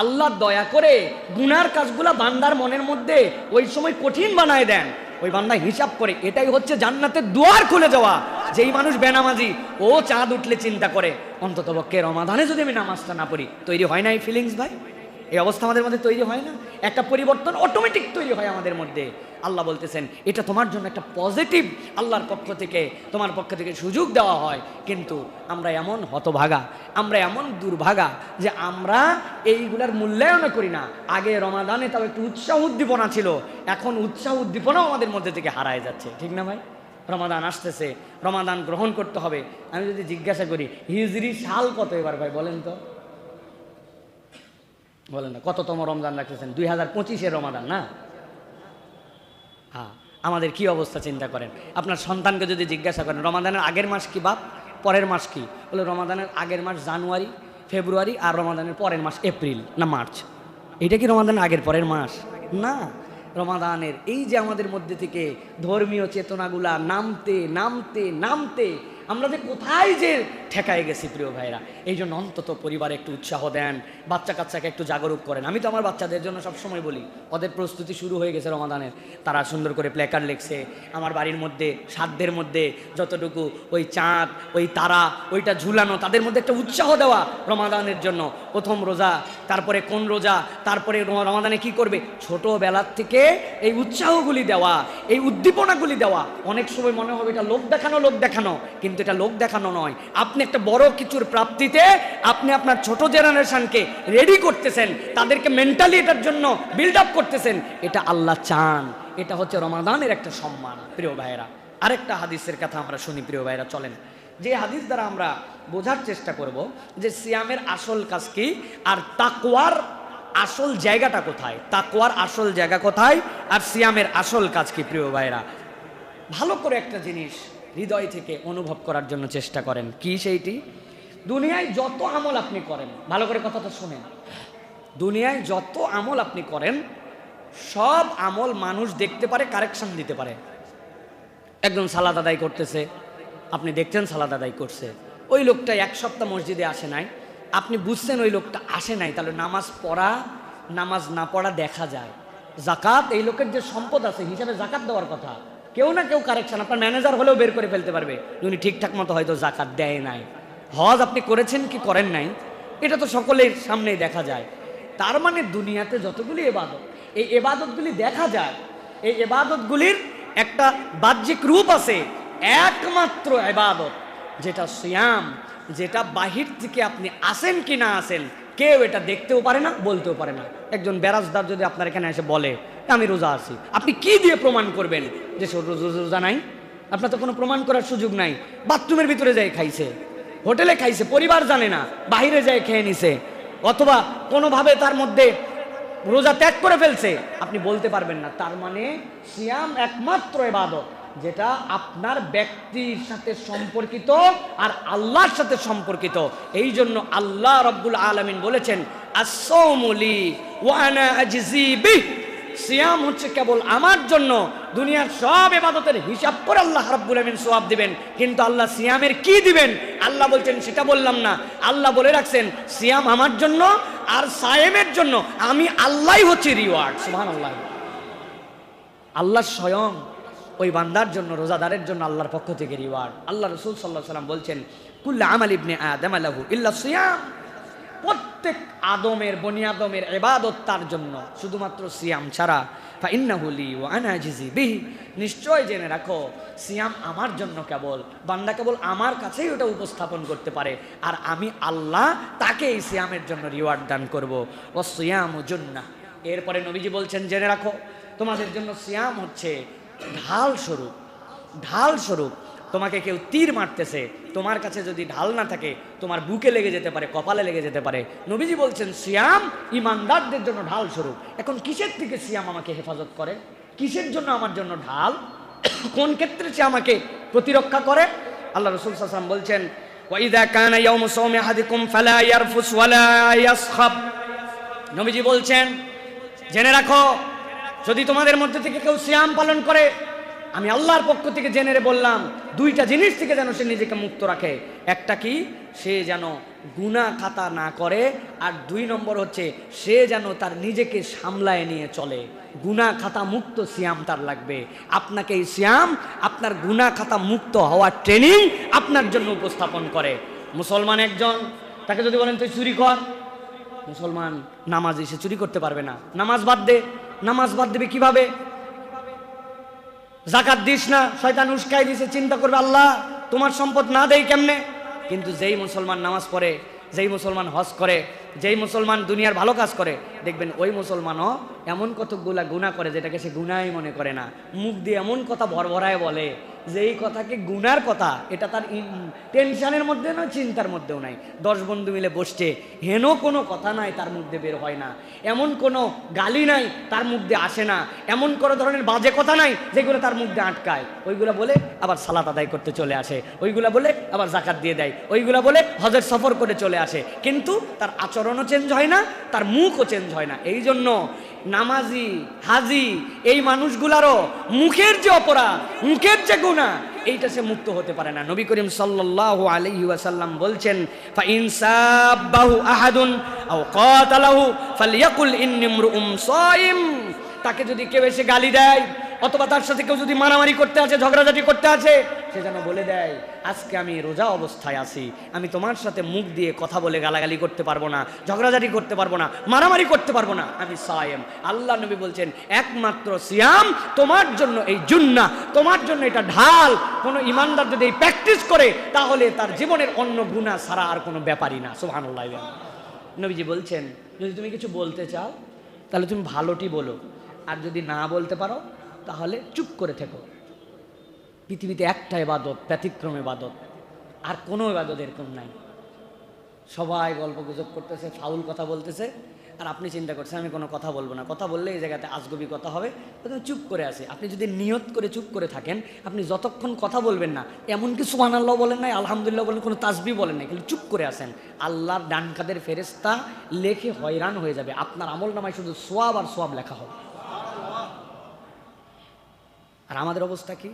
Speaker 1: আল্লাহ দয়া করে গুনার কাজগুলা বান্দার মনের মধ্যে ওই সময় কঠিন বানায় দেন। ওই বান্দা হিসাব করে, এটাই হচ্ছে জান্নাতের দুয়ার খুলে যাওয়া। যেই মানুষ বেনামাজি, ও চাঁদ উঠলে চিন্তা করে অন্তত পক্ষে রমাদানে যদি আমি নামাজটা না পড়ি। তৈরি হয় না এই ফিলিংস ভাই? এই অবস্থা আমাদের মধ্যে তৈরি হয় না? একটা পরিবর্তন অটোমেটিক তৈরি হয় আমাদের মধ্যে। আল্লাহ বলতেছেন এটা তোমার জন্য একটা পজিটিভ, আল্লাহর পক্ষ থেকে তোমার পক্ষ থেকে সুযোগ দেওয়া হয়। কিন্তু আমরা এমন হতভাগা, আমরা এমন দুর্ভাগা যে আমরা এইগুলার মূল্যায়ন করি না। আগে রমাদানে তাও একটু উৎসাহ উদ্দীপনা ছিল, এখন উৎসাহ উদ্দীপনাও আমাদের মধ্যে থেকে হারায় যাচ্ছে। ঠিক না ভাই? রমাদান আসতেছে, রমাদান গ্রহণ করতে হবে। আমি যদি জিজ্ঞাসা করি হিজরি সাল কত এবার ভাই বলেন তো? বলেন না কততম রমজান রাখতেছেন? 2025-এর রমাদান না? হ্যাঁ, আমাদের কি অবস্থা চিন্তা করেন। আপনার সন্তানকে যদি জিজ্ঞাসা করেন রমাদানের আগের মাস কি বাপ, পরের মাস কি, বলে রমাদানের আগের মাস জানুয়ারি, ফেব্রুয়ারি, আর রমাদানের পরের মাস এপ্রিল না মার্চ। এটা কি রমাদানের আগের পরের মাস? না। রমাদানের এই যে আমাদের মধ্যে থেকে ধর্মীয় চেতনাগুলা নামতে নামতে নামতে আমরা যে কোথায় যে ঠেকায় গেছি প্রিয় ভাইরা। এই জন্য অন্তত পরিবারে একটু উৎসাহ দেন, বাচ্চা কাচ্চাকে একটু জাগরুক করেন। আমি তো আমার বাচ্চাদের জন্য সবসময় বলি, ওদের প্রস্তুতি শুরু হয়ে গেছে রমাদানের, তারা সুন্দর করে প্ল্যাকার্ড লিখছে। আমার বাড়ির মধ্যে সাধ্যের মধ্যে যতটুকু ওই চাঁদ, ওই তারা, ওইটা ঝুলানো, তাদের মধ্যে একটা উৎসাহ দেওয়া রমাদানের জন্য। প্রথম রোজা, তারপরে কোন রোজা, তারপরে রমাদানে কি করবে, ছোটোবেলার থেকে এই উৎসাহগুলি দেওয়া, এই উদ্দীপনাগুলি দেওয়া। অনেক সময় মনে হবে এটা লোক দেখানো, লোক দেখানো, কিন্তু এটা লোক দেখানো নয়। আপনি একটা বড় কিছুর প্রাপ্তিতে আপনি আপনার ছোট জেনারেশনকে রেডি করতেছেন, তাদেরকে মেন্টালি এটার জন্য বিল্ড আপ করতেছেন। এটা আল্লাহ চান, এটা হচ্ছে রমাদানের একটা সম্মান প্রিয় ভাইয়েরা। আরেকটা হাদিসের কথা আমরা শুনি প্রিয় ভাইয়েরা, চলেন যে হাদিস দ্বারা আমরা বোঝার চেষ্টা করব যে সিয়ামের আসল কাজ কি আর তাকওয়ার আসল জায়গাটা কোথায়, তাকওয়ার আসল জায়গা কোথায় আর সিয়ামের আসল কাজ কি। প্রিয় ভাইয়েরা, ভালো করে একটা জিনিস হৃদয় থেকে অনুভব করার জন্য চেষ্টা করেন। কি সেইটি? দুনিয়ায় যত আমল আপনি করেন, ভালো করে কথাটা শুনেন, দুনিয়ায় যত আমল আপনি করেন সব আমল মানুষ দেখতে পারে, কারেকশন দিতে পারে। একজন সালাত আদায় করতেছে, আপনি দেখছেন সালাত আদায় করছে, ওই লোকটা এক সপ্তাহ মসজিদে আসে নাই, আপনি বুঝছেন ওই লোকটা আসে নাই, তাহলে নামাজ পড়া নামাজ না পড়া দেখা যায়। জাকাত, এই লোকের যে সম্পদ আছে হিসাবে জাকাত দেওয়ার কথা, কেউ না কেউ কারেকশন, আপনার ম্যানেজার হলেও বের করে ফেলতে পারবে উনি ঠিকঠাক মতো হয়তো জাকাত দেয় নাই। হজ আপনি করেছেন কি করেন নাই এটা তো সকলের সামনেই দেখা যায়। তার মানে দুনিয়াতে যতগুলি এবাদত, এই এবাদতগুলি দেখা যায়, এই এবাদতগুলির একটা বাহ্যিক রূপ আছে। একমাত্র এবাদত যেটা সিয়াম, যেটা বাহির থেকে আপনি আসেন কি না আসেন কেউ এটা দেখতেও পারে না, বলতেও পারে না। একজন বেরাজদার যদি আপনার এখানে এসে বলে আমি রোজা আছি, আপনি কি দিয়ে প্রমাণ করবেন যে রোজা নাই? আপনার তো কোনো প্রমাণ করার সুযোগ নাই। বাথরুমের ভিতরে যায় খাইছে, হোটেলে খাইছে, পরিবার জানে না, বাইরে যায় খেয়ে নিছে, অথবা কোনোভাবে তার মধ্যে রোজা ত্যাগ করে ফেলছে, আপনি বলতে পারবেন না। তার মানে সিয়াম একমাত্র ইবাদত যেটা আপনার ব্যক্তির সাথে সম্পর্কিত আর আল্লাহর সাথে সম্পর্কিত। এই জন্য আল্লাহ রাব্বুল আলামিন বলেছেন আস-সাওমু লি ওয়া আনা আজজি বিহ, সিয়াম হচ্ছে কেবল আমার জন্য। দুনিয়ার সব ইবাদতের হিসাব করে আল্লাহ রাব্বুল আলামিন সওয়াব দিবেন, কিন্তু আল্লাহ সিয়ামের কি দিবেন আল্লাহ বলছেন সেটা বললাম না। আল্লাহ বলে রাখছেন সিয়াম আমার জন্য আর সায়েমের জন্য আমি আল্লাহই হচ্ছে রিওয়ার্ড। সুবহানাল্লাহ। আল্লাহ স্বয়ং ওই বান্দার জন্য, রোজাদারের জন্য আল্লাহর পক্ষ থেকে রিওয়ার্ড। আল্লাহ রাসূল সাল্লাল্লাহু আলাইহি ওয়াসাল্লাম বলছেন কুল্লু আমাল ইবনে আদম লাহু ইল্লা সিয়াম, প্রত্যেক আদমের, বনি আদমের ইবাদত তার জন্য, শুধুমাত্র সিয়াম ছাড়া। ফাইন্নাহু লি ওয়া আনা আজজি বিহি, নিশ্চয় জেনে রাখো সিয়াম আমার জন্য কেবল, বান্দা কেবল আমার কাছেই ওটা উপস্থাপন করতে পারে আর আমি আল্লাহ তাকে এই সিয়ামের জন্য রিওয়ার্ড দান করব। ওয়াস সিয়ামু জান্নাহ। এরপরে নবীজি বলছেন জেনে রাখো তোমাদের জন্য সিয়াম হচ্ছে ঢাল স্বরূপ। ঢাল স্বরূপ তোমাকে কেউ তীর মারতেছে, তোমার কাছে যদি ঢাল না থাকে তোমার বুকে লেগে যেতে পারে, কপালে লেগে যেতে পারে। নবীজি বলছেন সিয়াম ইমানদারদের জন্য ঢাল স্বরূপ। এখন কিসের থেকে সিয়াম আমাকে হেফাজত করে? কিসের জন্য আমার জন্য ঢাল? কোন ক্ষেত্রে সে আমাকে প্রতিরক্ষা করে? আল্লাহ রাসূল সাল্লাল্লাহু আলাইহি ওয়াসাল্লাম বলছেন ওয়াইদা কানা ইয়াউমু সাওমি আহাদিকুম ফালা ইয়ারফুস ওয়ালা ইয়াসখাব। নবীজি বলছেন জেনে রাখো যদি তোমাদের মধ্যে থেকে কেউ সিয়াম পালন করে, আমি আল্লাহর পক্ষ থেকে জেনে বললাম দুইটা জিনিস থেকে যেন সে নিজেকে মুক্ত রাখে। একটা কি, সে যেন গুনাহ খাতা না করে, আর দুই নম্বর হচ্ছে সে যেন তার নিজেকে সামলায় নিয়ে চলে। গুনাহ খাতা মুক্ত সিয়াম তার লাগবে। আপনাকে এই সিয়াম আপনার গুনাহ খাতা মুক্ত হওয়ার ট্রেনিং আপনার জন্য উপস্থাপন করে। মুসলমান একজন, তাকে যদি বলেন তুই চুরি কর, মুসলমান নামাজি, সে চুরি করতে পারবে না। নামাজ বাদ দে, নামাজ বাদ দেবে কিভাবে? জাকাত দিস না, শয়তান উস্কাই দিছে, চিন্তা করবে আল্লাহ তোমার সম্পদ না দেই কেমনে। কিন্তু যেই মুসলমান নামাজ পড়ে, যেই মুসলমান হজ করে, যেই মুসলমান দুনিয়ার ভালো কাজ করে দেখবেন ওই মুসলমানও এমন কতগুলা গুনাহ করে যেটাকে সে গুনাহই মনে করে না, মুখ দিয়ে এমন কথা ভরভরায় বলে যে এই কথাকে গুনার কথা, এটা তার টেনশনের মধ্যে নয়, চিন্তার মধ্যেও নাই। 10 বন্ধু মিলে বসছে, হেন কোনো কথা নাই তার মধ্যে বের হয় না, এমন কোনো গালি নাই তার মধ্যে আসে না, এমন কোনো ধরনের বাজে কথা নাই যেগুলো তার মধ্যে আটকায়। ওইগুলো বলে আবার সালাত আদায় করতে চলে আসে, ওইগুলা বলে আবার জাকাত দিয়ে দেয়, ওইগুলা বলে হজের সফর করে চলে আসে, কিন্তু তার আচরণও চেঞ্জ হয় না, তার মুখও চেঞ্জ হয় না। এই জন্য নামাজি হাজি এই মানুষগুলারও মুখের যে অপরাধ, মুখের যে গুনাহ, এইটা সে মুক্ত হতে পারে না। নবী করিম সাল্লাল্লাহু আলাইহি ওয়াসাল্লাম বলছেন, ফা ইন সাব্বাহু আহাদুন আও কাতালাহু ফালইয়াকুল ইন্নী ইমরুউম সাইম। তাকে যদি কেউ এসে গালি দেয় অথবা তার সাথে কেউ যদি মারামারি করতে আছে, ঝগড়াঝাটি করতে আছে, সে যেন বলে দেয় আজকে আমি রোজা অবস্থায় আছি, আমি তোমার সাথে মুখ দিয়ে কথা বলে গালাগালি করতে পারবো না, ঝগড়াঝাটি করতে পারবো না, মারামারি করতে পারবো না, আমি সায়েম। আল্লাহ নবী বলছেন একমাত্র সিয়াম তোমার জন্য এই জুন্নাহ, তোমার জন্য এটা ঢাল। কোনো ইমানদার যদি এই প্র্যাকটিস করে তাহলে তার জীবনের অন্য গুনাহ ছাড়া আর কোনো ব্যাপারই না। সুবহানাল্লাহ। নবীজি বলছেন যদি তুমি কিছু বলতে চাও তাহলে তুমি ভালোটি বলো, আর যদি না বলতে পারো তাহলে চুপ করে থেকো। পৃথিবীতে একটা ইবাদত, ব্যতিক্রম ইবাদত, আর কোনো ইবাদত এরকম নাই। সবাই গল্প গুজব করতেছে, ফাউল কথা বলতেছে, আর আপনি চিন্তা করছেন আমি কোনো কথা বলবো না, কথা বললে এই জায়গাতে আজগবি কথা হবে, তুমি চুপ করে আসে। আপনি যদি নিয়ত করে চুপ করে থাকেন, আপনি যতক্ষণ কথা বলবেন না, এমনকি সুবহানাল্লাহ বলেন নাই, আলহামদুলিল্লাহ বলেন, কোনো তাসবিহ বলেন নাই, কিন্তু চুপ করে আসেন, আল্লাহর ডান কাঁধের ফেরেশতা লেখে হয়রান হয়ে যাবে, আপনার আমল নামায় শুধু সোয়াব আর সোয়াব লেখা হবে। আর আমাদের অবস্থা কি?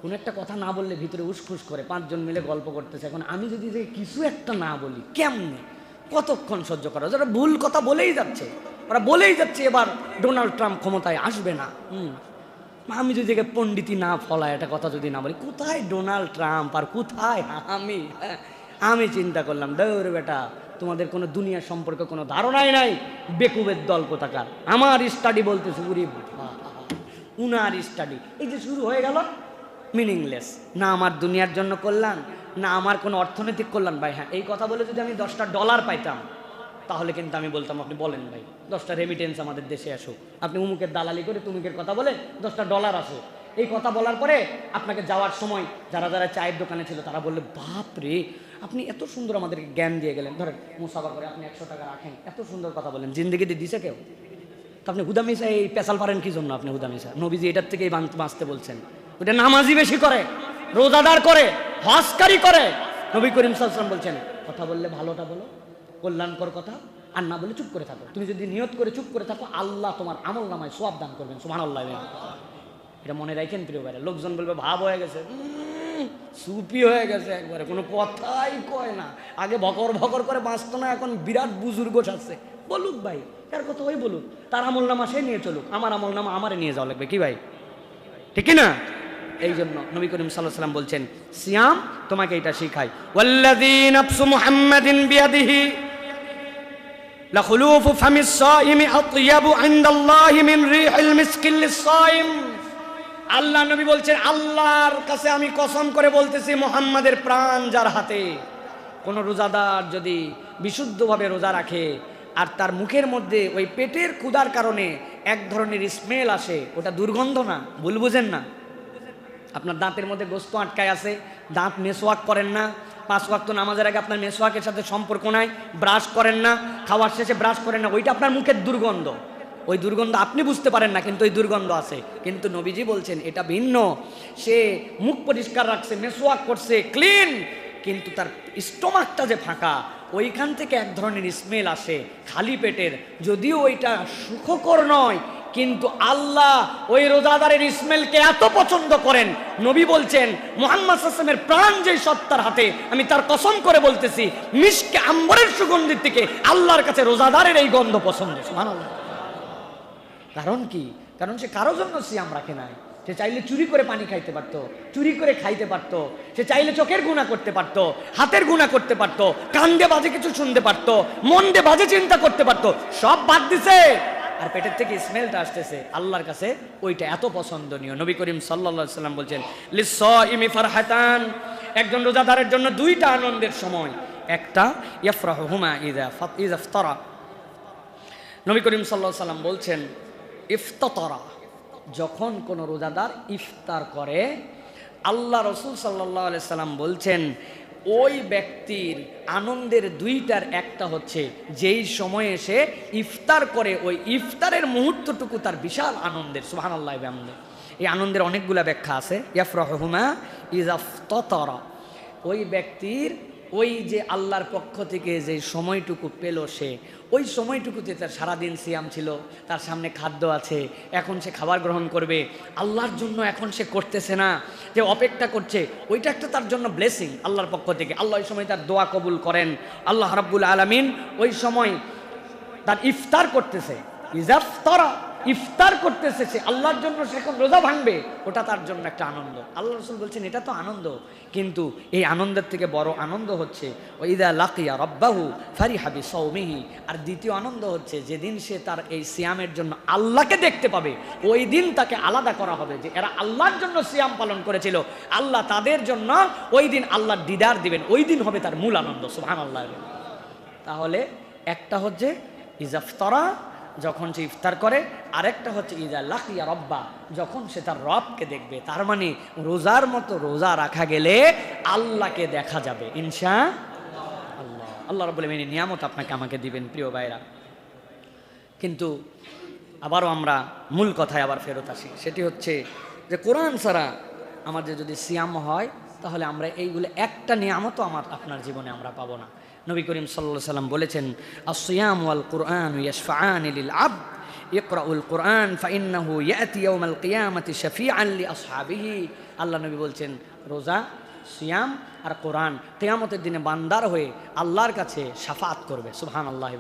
Speaker 1: কোনো একটা কথা না বললে ভিতরে উসখুস করে, 5 জন মিলে গল্প করতেছে, এখন আমি যদি যে কিছু একটা না বলি কেমনে, কতক্ষণ সহ্য করা? যারা ভুল কথা বলেই যাচ্ছে, ওরা বলেই যাচ্ছে এবার ডোনাল্ড ট্রাম্প ক্ষমতায় আসবে না। আমি যদি পণ্ডিতি না ফলায় একটা কথা যদি না বলি, কোথায় ডোনাল্ড ট্রাম্প আর কোথায় আমি? আমি চিন্তা করলাম দৌড় বেটা, তোমাদের কোনো দুনিয়া সম্পর্কে কোনো ধারণাই নাই, বেকুবের দল কোথাকার। আমার স্টাডি বলতেছে উরি উনার স্টাডি, এই যে শুরু হয়ে গেল, মিনিংলেস। না আমার দুনিয়ার জন্য কল্যাণ, না আমার কোনো অর্থনৈতিক কল্যাণ। ভাই হ্যাঁ, এই কথা বলে যদি আমি $10 পাইতাম তাহলে কিন্তু আমি বলতাম আপনি বলেন ভাই 10টা রেমিটেন্স আমাদের দেশে আসুক, আপনি উমুকের দালালি করে তুমুকের কথা বলে $10 আসুক। এই কথা বলার পরে আপনাকে যাওয়ার সময় যারা যারা চায়ের দোকানে ছিল তারা বললে বাপ রে, আপনি এত সুন্দর আমাদেরকে জ্ঞান দিয়ে গেলেন, ধরেন মুসাফা করে আপনি 100 টাকা রাখেন, এত সুন্দর কথা বলেন, জিন্দগিতে দিছে কেউ? তো আপনি হুদামিশা এই পেশাল পারেন কি জন্য? আপনি হুদামিশা নবীজি এটার থেকেই বাঁচতে বলছেন। ওটা নামাজি বেশি করে, রোজাদার করে, হজকারী করে। নবী করিম সাল্লাল্লাহু আলাইহি ওয়াসাল্লাম বলছেন কথা বললে ভালোটা বলো, কল্যাণকর কথা, আর না বলে চুপ করে থাকো। তুমি যদি নিয়ত করে চুপ করে থাকো, আল্লাহ তোমার আমল নামায় সওয়াব দান করবেন। সুবহানাল্লাহ। এটা মনে রাখেন প্রিয় ভাইরা। লোকজন বলবে ভাব হয়ে গেছে, সুপি হয়ে গেছে, একবারে কোনো কথাই কয় না, আগে ভকর ভকর করে বাঁচতো না, এখন বিরাট বুজুর্গ আছে। বলুক ভাই, তার কথা ওই বলুক, তার আমল নামা সে নিয়ে চলুক, আমার আমল নামা আমারে নিয়ে যাওয়া লাগবে কি ভাই, ঠিক না? এই জন্য নবী করিম সাল্লাল্লাহু আলাইহি ওয়াসাল্লাম বলছেন সিয়াম তোমাকে এটা শিখায়। ওয়াল্লাযী নাফসু মুহাম্মাদিন বিয়াদিহি লাখুলুফু ফামিস সাইমি আতয়াবু ইনদাল্লাহি মিন রিহিল মিসকিল লিস-সাইম। আল্লাহ নবী বলছেন আল্লাহর কাছে আমি কসম করে বলতেছি, মুহাম্মাদের প্রাণ যার হাতে, কোন রোজাদার যদি বিশুদ্ধভাবে রোজা রাখে আর তার মুখের মধ্যে ওই পেটের ক্ষুধার কারণে এক ধরনের স্মেল আসে, ওটা দুর্গন্ধ না, ভুল বুঝেন না। আপনার দাঁতের মধ্যে গোস্ত আটকায় আছে, দাঁত মেসওয়াক করেন না, 5 ওয়াক্ত নামাজের আগে আপনার মেসওয়াকের সাথে সম্পর্ক নাই, ব্রাশ করেন না, খাওয়ার শেষে ব্রাশ করেন না, ওইটা আপনার মুখের দুর্গন্ধ। ওই দুর্গন্ধ আপনি বুঝতে পারেন না, কিন্তু ওই দুর্গন্ধ আছে। কিন্তু নবীজি বলছেন এটা ভিন্ন, সে মুখ পরিষ্কার রাখছে, মেসওয়াক করছে, ক্লিন, কিন্তু তার স্টোমাকটা যে ফাঁকা, ওইখান থেকে এক ধরনের স্মেল আসে খালি পেটের, যদিও ওইটা সুখকর নয়, কিন্তু আল্লাহ ওই রোজাদারের স্মেলকে এত পছন্দ করেন, নবী বলছেন মুহাম্মদ সাল্লাল্লাহু আলাইহি ওয়াসাল্লামের প্রাণ যেই সত্তার হাতে, আমি তার কসম করে বলতেছি মিশকে আম্বরের সুগন্ধির থেকে আল্লাহর কাছে রোজাদারের এই গন্ধ পছন্দ। সুবহানাল্লাহ। কারণ কি? কারণ সে কারো জন্য সিয়াম রাখে নাই। সে চাইলে চুরি করে পানি খাইতে পারতো, চুরি করে খাইতে পারতো, সে চাইলে চোখের গুনাহ করতে পারতো, হাতের গুনাহ করতে পারতো, কান দিয়ে বাজে কিছু শুনতে পারতো, মন দিয়ে বাজে চিন্তা করতে পারতো, সব বাদ দিছে। আর পেটের থেকে স্মেলটা আসতেছে, আল্লাহর কাছে ওইটা এত পছন্দনীয়। নবী করিম সাল্লাল্লাহু আলাইহি ওয়াসাল্লাম বলছেন লিস-সাইমি ফারহাতান, একজন রোজাদারের জন্য 2টা আনন্দের সময়। একটা ইয়াফরাহুমা ইযা ইফতারা। নবী করিম সাল্লাল্লাহু আলাইহি সাল্লাম বলছেন ইফতারা, যখন কোনো রোজাদার ইফতার করে, আল্লাহ রসুল সাল্লাল্লাহু আলাইহি সাল্লাম বলছেন ওই ব্যক্তির আনন্দের দুইটার একটা হচ্ছে যেই সময়ে সে ইফতার করে ওই ইফতারের মুহূর্তটুকু তার বিশাল আনন্দের, সুবহানাল্লাহ বিহামদিহি। এই আনন্দের অনেকগুলা ব্যাখ্যা আছে। ইয়াফরাহুমা ইযা ইফতারা, ওই ব্যক্তির ওই যে আল্লাহর পক্ষ থেকে যে সময়টুকু পেল সে, ওই সময়টুকুতে তার সারাদিন সিয়াম ছিল, তার সামনে খাদ্য আছে, এখন সে খাবার গ্রহণ করবে, আল্লাহর জন্য এখন সে করতেছে না, যে অপেক্ষা করছে, ওইটা একটা তার জন্য ব্লেসিং আল্লাহর পক্ষ থেকে। আল্লাহ ওই সময় তার দোয়া কবুল করেন। আল্লাহ রাব্বুল আলামিন ওই সময় তার ইফতার করতেছে, ইফতারা, ইফতার করতেছে সে আল্লাহর জন্য, সে এখন রোজা ভাঙবে, ওটা তার জন্য একটা আনন্দ। আল্লাহ রাসূল বলছেন এটা তো আনন্দ, কিন্তু এই আনন্দের থেকে বড় আনন্দ হচ্ছে ওয়াইদা লাকিয়া রাব্বাহু ফারিহা বিসাওমিহি। আর দ্বিতীয় আনন্দ হচ্ছে যেদিন সে তার এই সিয়ামের জন্য আল্লাহকে দেখতে পাবে, ওই দিন তাকে আলাদা করা হবে যে এরা আল্লাহর জন্য সিয়াম পালন করেছিল, আল্লাহ তাদের জন্য ওই দিন আল্লাহর দিদার দিবেন, ওই দিন হবে তার মূল আনন্দ, সুবহানাল্লাহ। তাহলে একটা হচ্ছে ইজাফতারা, যখন সে ইফতার করে, আরেকটা হচ্ছে ইজা লাকিয়া রব্বা, যখন সে তার রবকে দেখবে। তার মানে রোজার মতো রোজা রাখা গেলে আল্লাহকে দেখা যাবে ইনশাআল্লাহ। আল্লাহ রাব্বুল আলামিনের নিয়ামত আপনাকে আমাকে দিবেন প্রিয় ভাইরা। কিন্তু আবারও আমরা মূল কথায় আবার ফেরত আসি, সেটি হচ্ছে যে কোরআন ছাড়া আমাদের যদি সিয়াম হয় তাহলে আমরা এইগুলো একটা নিয়ামতও আপনার জীবনে আমরা পাবো না। নবী করিম সাল্লাল্লাহু আলাইহি সাল্লাম বলেছেন আস-সিয়াম ওয়াল কুরআন ইয়াশফাআনি লিল আবদ ইকরাউল কুরআন ফাইন্নাহু ইয়াতি ইয়াউমাল কিয়ামাতি শাফিআন লি আসহাবিহি। আল্লাহ নবী বলছেন রোজা, সিয়াম আর কোরআন কিয়ামতের দিনে বান্দার হয়ে আল্লাহর কাছে শাফাত করবে, সুবহানাল্লাহ।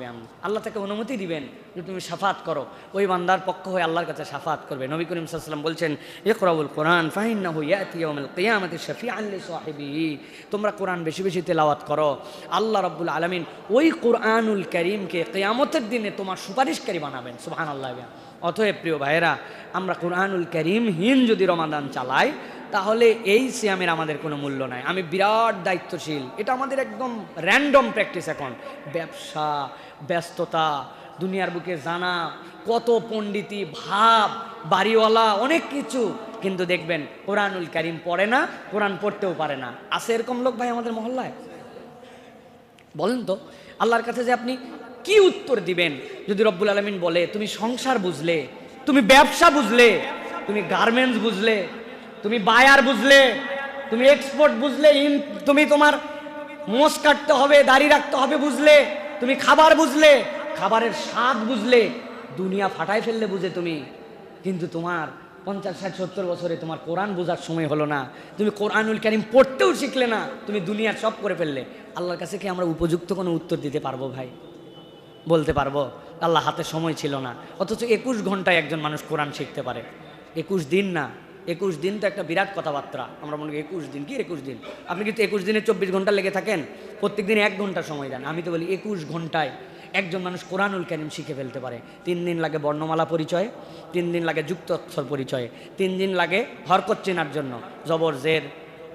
Speaker 1: আল্লাহ তাকে অনুমতি দিবেন যে তুমি শাফাত করো, ওই বান্দার পক্ষ হয়ে আল্লাহর কাছে শাফাত করবে। নবী করিম সাল্লাল্লাহু আলাইহি ওয়াসাল্লাম বলছেন ইকরাউল কুরআন ফাইন্নাহু ইয়াতি ইয়াউমাল কিয়ামাতি শাফিআন লি সাহিবিহি। তোমরা কোরআন বেশি বেশি তেলাওয়াত করো, আল্লাহ রাব্বুল আলামিন ওই কোরআনুল কারীমকে কিয়ামতের দিনে তোমার সুপারিশকারী বানাবেন, সুবহানাল্লাহ। অতএব প্রিয় ভাইয়েরা, আমরা কোরআনুল কারীমহীন যদি রমাদান চালাই তাহলে এই সিয়ামের আমাদের কোনো মূল্য নাই। আমি বিরাট দায়িত্বশীল, এটা আমাদের একদম র্যান্ডম প্র্যাকটিস। এখন ব্যবসা, ব্যস্ততা, দুনিয়ার বুকে জানা, কত পণ্ডিতি, ভাব, বাড়িওয়ালা, অনেক কিছু, কিন্তু দেখবেন কোরআনুল কারীম পড়ে না, কোরআন পড়তেও পারে না। আছে এরকম লোক ভাই আমাদের মহল্লায়? বলেন তো আল্লাহর কাছে যে আপনি কি উত্তর দিবেন যদি রব্বুল আলামিন বলে তুমি সংসার বুঝলে, তুমি ব্যবসা বুঝলে, তুমি গার্মেন্টস বুঝলে, তুমি বায়ার বুঝলে, তুমি এক্সপোর্ট বুঝলে, তুমি তোমার মোষ কাটতে হবে, দাড়ি রাখতে হবে বুঝলে, তুমি খাবার বুঝলে, খাবারের স্বাদ বুঝলে, দুনিয়া ফাটায় ফেললে বুঝে তুমি, কিন্তু তোমার 50, 60, 70 বছরে তোমার কোরআন বোঝার সময় হলো না, তুমি কোরআনুল কারীম পড়তেও শিখলে না, তুমি দুনিয়ার সব করে ফেললে। আল্লাহর কাছে কি আমরা উপযুক্ত কোনো উত্তর দিতে পারবো ভাই? বলতে পারবো? আল্লাহ হাতে সময় ছিল না। অথচ 21 ঘন্টায় একজন মানুষ কোরআন শিখতে পারে। 21 দিন না, 21 দিন তো একটা বিরাট কথাবার্তা। আমরা মনে করি 21 দিন, কি 21 দিন? আপনি কিন্তু 21 দিনে 24 ঘন্টা লেগে থাকেন, প্রত্যেক দিন 1 ঘন্টা সময় দেন। আমি তো বলি 21 ঘন্টায় একজন মানুষ কোরআনুল কারীম শিখে ফেলতে পারে। 3 দিন লাগে বর্ণমালা পরিচয়, 3 দিন লাগে যুক্ত অক্ষর পরিচয়, 3 দিন লাগে হরকত চেনার জন্য, জবর, জের,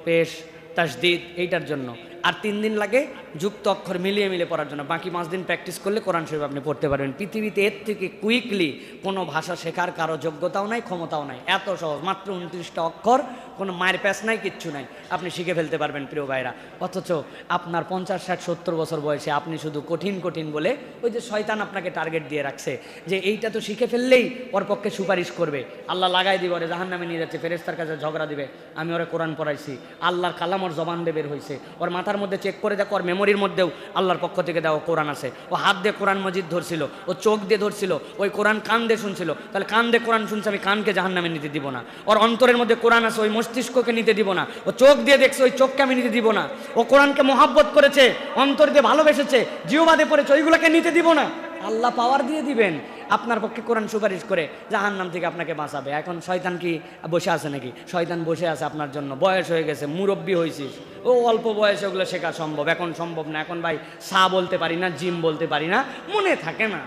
Speaker 1: পেশ, তাসদিদ, এইটার জন্য, আর 3 দিন লাগে যুক্ত অক্ষর মিলিয়ে পড়ার জন্য। বাকি 5 দিন প্র্যাকটিস করলে কোরআন শরীফ আপনি পড়তে পারবেন। পৃথিবীতে এর থেকে কুইকলি কোনো ভাষা শেখার কারো যোগ্যতাও নাই, ক্ষমতাও নাই। এত সহজ, মাত্র 29টা অক্ষর, কোনো মায়ের প্যাচ নাই, কিচ্ছু নাই, আপনি শিখে ফেলতে পারবেন প্রিয় ভাইরা। অথচ আপনার 50, 60, 70 বছর বয়সে আপনি শুধু কঠিন কঠিন বলে, ওই যে শয়তান আপনাকে টার্গেট দিয়ে রাখছে যে এইটা তো শিখে ফেললেই ওর পক্ষে সুপারিশ করবে, আল্লাহ লাগাই দিবে, ওরে জাহান্নামে নিয়ে যাচ্ছে, ফেরেশতার কাছে ঝগড়া দিবে, আমি ওরে কোরআন পড়াইছি, আল্লাহর কালাম ওর জবান দিয়ে বের হয়েছে, ওর মাথার মধ্যে চেক করে দেখো, ওর মেমোরির মধ্যেও আল্লাহর পক্ষ থেকে দেওয়া কোরআন আছে, ও হাত দিয়ে কোরআন মজিদ ধরছিল, ও চোখ দিয়ে ধরছিল, ওই কোরআন কান দিয়ে শুনছিল, তাহলে কান দিয়ে কোরআন শুনছে, আমি কানকে জাহান্নামে নিতে দিব না। ওর অন্তরের মধ্যে কোরআন আছে, ওই মস্তিষ্ককে নিতে দিব না। ও চোখ দিয়ে দেখছে, ওই চোখকে আমি নিতে দিব না। ও কোরআনকে মহাব্বত করেছে, অন্তর দিয়ে ভালোবেসেছে, জিহ্বাতে পড়েছে, ওইগুলোকে নিতে দিব না। আল্লাহ পাওয়ার দিয়ে দিবেন আপনার পক্ষে, কোরআন সুপারিশ করে জাহান্নাম থেকে আপনাকে বাঁচাবে। এখন শয়তান কি বসে আছে নাকি? শয়তান বসে আছে আপনার জন্য, বয়স হয়ে গেছে, মুরব্বী হয়েছিস, ও অল্প বয়সে ওগুলো শেখা সম্ভব, এখন সম্ভব না। এখন ভাই সা বলতে পারি না, জিম বলতে পারি না, মনে থাকে না,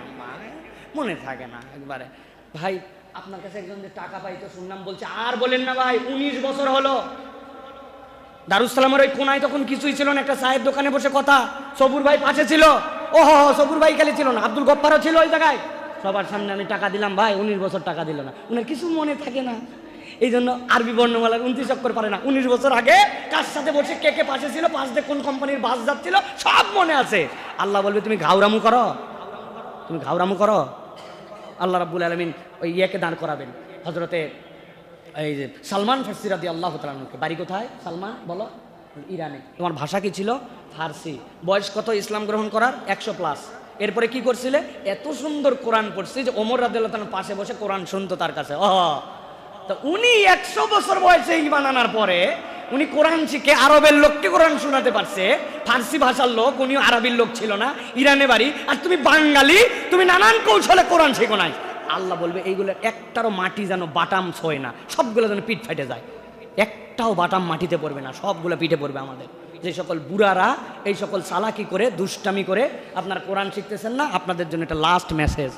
Speaker 1: মনে থাকে না একবারে। ভাই আপনার কাছে একজন যে টাকা পাইতো শুনলাম, বলছে আর বলেন না ভাই, 19 বছর হলো, দারুসালামের ওই কোনায় তখন কিছুই ছিল না, একটা চায়ের দোকানে বসে কথা, সবুর ভাই পাশে ছিল, ওহো সবুর ভাই খালি ছিল না, আব্দুল গফফারও ছিল ওই জায়গায়। সবার সামনে আমি টাকা দিলাম, ভাই 19 বছর টাকা দিল না, উনার কিছু মনে থাকে না, এই জন্য আরবি বর্ণমালার 29 অক্ষর পারে না। 19 বছর আগে কার সাথে বসে কে কে পাশে ছিল, পাশ দিয়ে কোন কোম্পানির বাস যাচ্ছিল, সব মনে আছে। আল্লাহ বলবে তুমি ঘাউরামু করো, তুমি ঘাউরামু করো। আল্লাহ রাব্বুল আলামিন ওই ইয়াকে দাঁড় করাবেন, হযরতে এই যে সালমান ফার্সি রাদিয়াল্লাহু তাআলা আনহুকে। বাড়ি কোথায় সালমান বলো? ইরানে। তোমার ভাষা কি ছিল? ফার্সি। বয়স কত ইসলাম গ্রহণ করার? 100+। এরপরে কি করছিলে? এত সুন্দর কোরআন পড়ছে যে ওমর রাদিয়াল্লাহু তাআলা পাশে বসে কোরআন শুনতো তার কাছে। তো উনি 100 বছর বয়সে ঈমান আনার পরে উনি কোরআন শিখে আরবের লোককে কোরআন শোনাতে পারছে। ফার্সি ভাষার লোক, উনি আরবির লোক ছিল না, ইরানে বাড়ি, আর তুমি বাঙালি, তুমি নানান কৌশলে কোরআন শেখো নাই। আল্লাহ বলবে এইগুলোর একটারও মাটি যেন বাটাম ছোঁয় না, সবগুলো যেন পিঠ ফেটে যায়, একটাও বাটাম মাটিতে পড়বে না, সবগুলো পিঠে পড়বে আমাদের। যে সকল বুড়ারা এই সকল চালাকি করে দুষ্টামি করে আপনারা কোরআন শিখতেছেন না, আপনাদের জন্য এটা লাস্ট মেসেজ।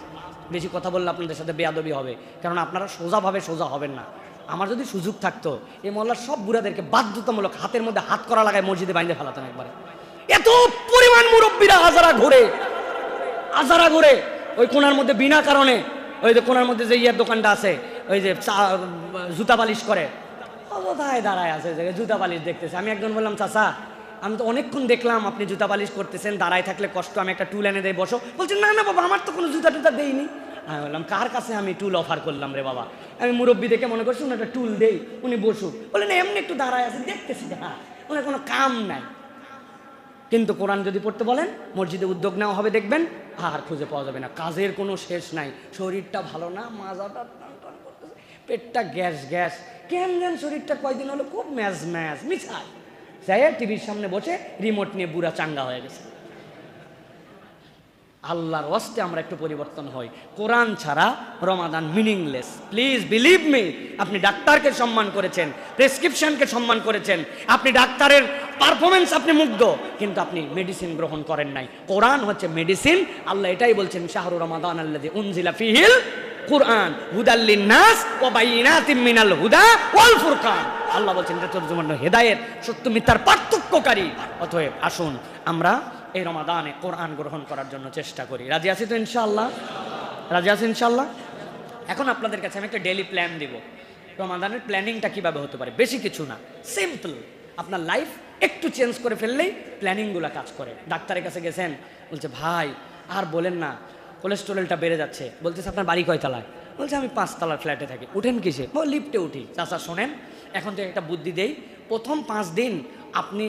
Speaker 1: বেশি কথা বললে আপনাদের সাথে বেয়াদবি হবে, কারণ আপনারা সোজাভাবে সোজা হবেন না। আমার যদি সুযোগ থাকতো এই মহল্লার সব বুড়াদেরকে বাধ্যতামূলক হাতের মধ্যে হাত করা লাগায় মসজিদে বাইন্ধে ফেলাতাম একবারে। এত পরিমাণ মুরব্বীরা আজারা ঘুরে ওই কোনার মধ্যে বিনা কারণে, ওই যে কোনার মধ্যে যে ইয়ার দোকানটা আছে, ওই যে জুতা পালিশ করে, কোথায় দাঁড়ায় আছে জুতা পালিশ দেখতেছে। আমি একজন বললাম, চাচা আমি তো অনেকক্ষণ দেখলাম আপনি জুতা পালিশ করতেছেন, দাঁড়ায় থাকলে কষ্ট, আমি একটা টুল এনে দেয়, বসো। বলছেন না না বাবা, আমার তো কোনো জুতা টুতা দেইনি। আমি বললাম, কার কাছে আমি টুল অফার করলাম রে বাবা? আমি মুরব্বী দেখে মনে করছি উনি একটা টুল দেই, উনি বসুক। বললেন এমনি একটু দাঁড়ায় আছে দেখতেছি, হ্যাঁ ওনার কোনো কাম নাই। কিন্তু কোরআন যদি পড়তে বলেন, মসজিদে উদ্যোগ নেওয়া হবে, দেখবেন আর খুঁজে পাওয়া যাবে না, কাজের কোনো শেষ নাই। শরীরটা ভালো না, মাজাটা টান টান করতেছে, পেটটা গ্যাস গ্যাস, কেন যেন শরীরটা কয়দিন হলো খুব ম্যাজ মিছায় যাই টিভির সামনে বসে রিমোট নিয়ে বুড়া চাঙ্গা হয়ে গেছে। আল্লাহর ওয়াস্তে আমরা একটু পরিবর্তন হই। কোরআন ছাড়া রমাদান মিনিংলেস। Please believe me. আপনি ডাক্তারকে সম্মান করেছেন, প্রেসক্রিপশনকে সম্মান করেছেন, আপনি ডাক্তারের পারফরমেন্স আপনি মুগ্ধ, কিন্তু আপনি মেডিসিন গ্রহণ করেন নাই। কোরআন হচ্ছে মেডিসিন। আল্লাহ এটাই বলছেন, শাহরু রমাদান আল্লাযী উনজিলা ফীহিল কুরআন হুদাল লিন্নাস ওয়া বাইয়িনাতিম মিনাল হুদা ওয়াল ফুরকান। আল্লাহ বলছেন এটা তোর জন্য হেদায়েত, সত্য মিথ্যার পার্থক্যকারী। অতএব আসুন আমরা এই রমাদানে কোরআন গ্রহণ করার জন্য চেষ্টা করি। রাজি আছি তো ইনশাআল্লাহ? রাজি আছি ইনশাআল্লাহ? এখন আপনাদের কাছে আমি একটা ডেইলি প্ল্যান দিব। রমাদানের প্ল্যানিংটা কিভাবে হতে পারে? বেশি কিছু না, সিম্পল। আপনার লাইফ একটু চেঞ্জ করে ফেললেই প্ল্যানিংগুলো কাজ করে। ডাক্তারের কাছে গেছেন, বলছে ভাই আর বলেন না, কোলেস্টেরলটা বেড়ে যাচ্ছে। বলতেছে আপনার বাড়ি কয় তলায়? বলছে আমি 5 তলার ফ্ল্যাটে থাকি। উঠেন কিসে? লিফটে উঠি। চাচা শোনেন, এখন থেকে একটা বুদ্ধি দেই, প্রথম 5 দিন আপনি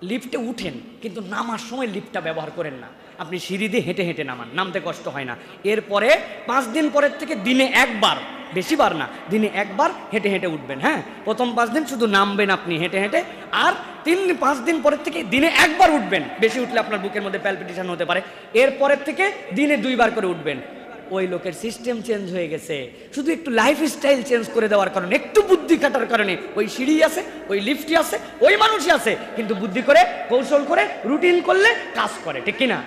Speaker 1: লিফটে উঠেন, কিন্তু নামার সময় লিফটটা ব্যবহার করেন না, আপনি সিঁড়ি দিয়ে হেঁটে হেঁটে নামান, নামতে কষ্ট হয় না। এরপরে 5 দিন পরের থেকে দিনে একবার, বেশিবার না, দিনে একবার হেঁটে হেঁটে উঠবেন। হ্যাঁ, প্রথম 5 দিন শুধু নামবেন আপনি হেঁটে হেঁটে, আর 5 দিন পরের থেকে দিনে একবার উঠবেন। বেশি উঠলে আপনার বুকের মধ্যে প্যালপিটেশন হতে পারে। এরপরের থেকে দিনে 2 বার করে উঠবেন। ওই লোকের সিস্টেম চেঞ্জ হয়ে গেছে, শুধু একটু লাইফস্টাইল চেঞ্জ করে দেওয়ার কারণে, একটু বুদ্ধি খাটার কারণে। ওই সিঁড়ি আছে, ওই লিফটই আছে, ওই মানুষই আছে, কিন্তু বুদ্ধি করে কৌশল করে রুটিন করলে কাজ করে, ঠিক কিনা?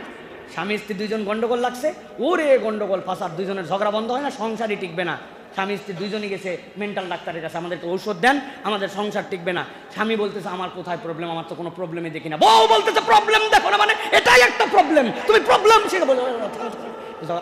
Speaker 1: স্বামী স্ত্রী 2 জন গন্ডগোল লাগছে, ওরে গন্ডগোল ফাঁসার, 2 জনের ঝগড়া বন্ধ হয় না, সংসারই টিকবে না। স্বামী স্ত্রী 2 জনই গেছে মেন্টাল ডাক্তারের কাছে, আমাদেরকে ঔষধ দেন, আমাদের সংসার টিকবে না। স্বামী বলতেছে আমার কোথায় প্রবলেম, আমার তো কোনো প্রবলেমই দেখি না। বউ বলতেছে প্রবলেম দেখো না, মানে এটাই একটা প্রবলেম, তুমি প্রবলেম সেটা বলো।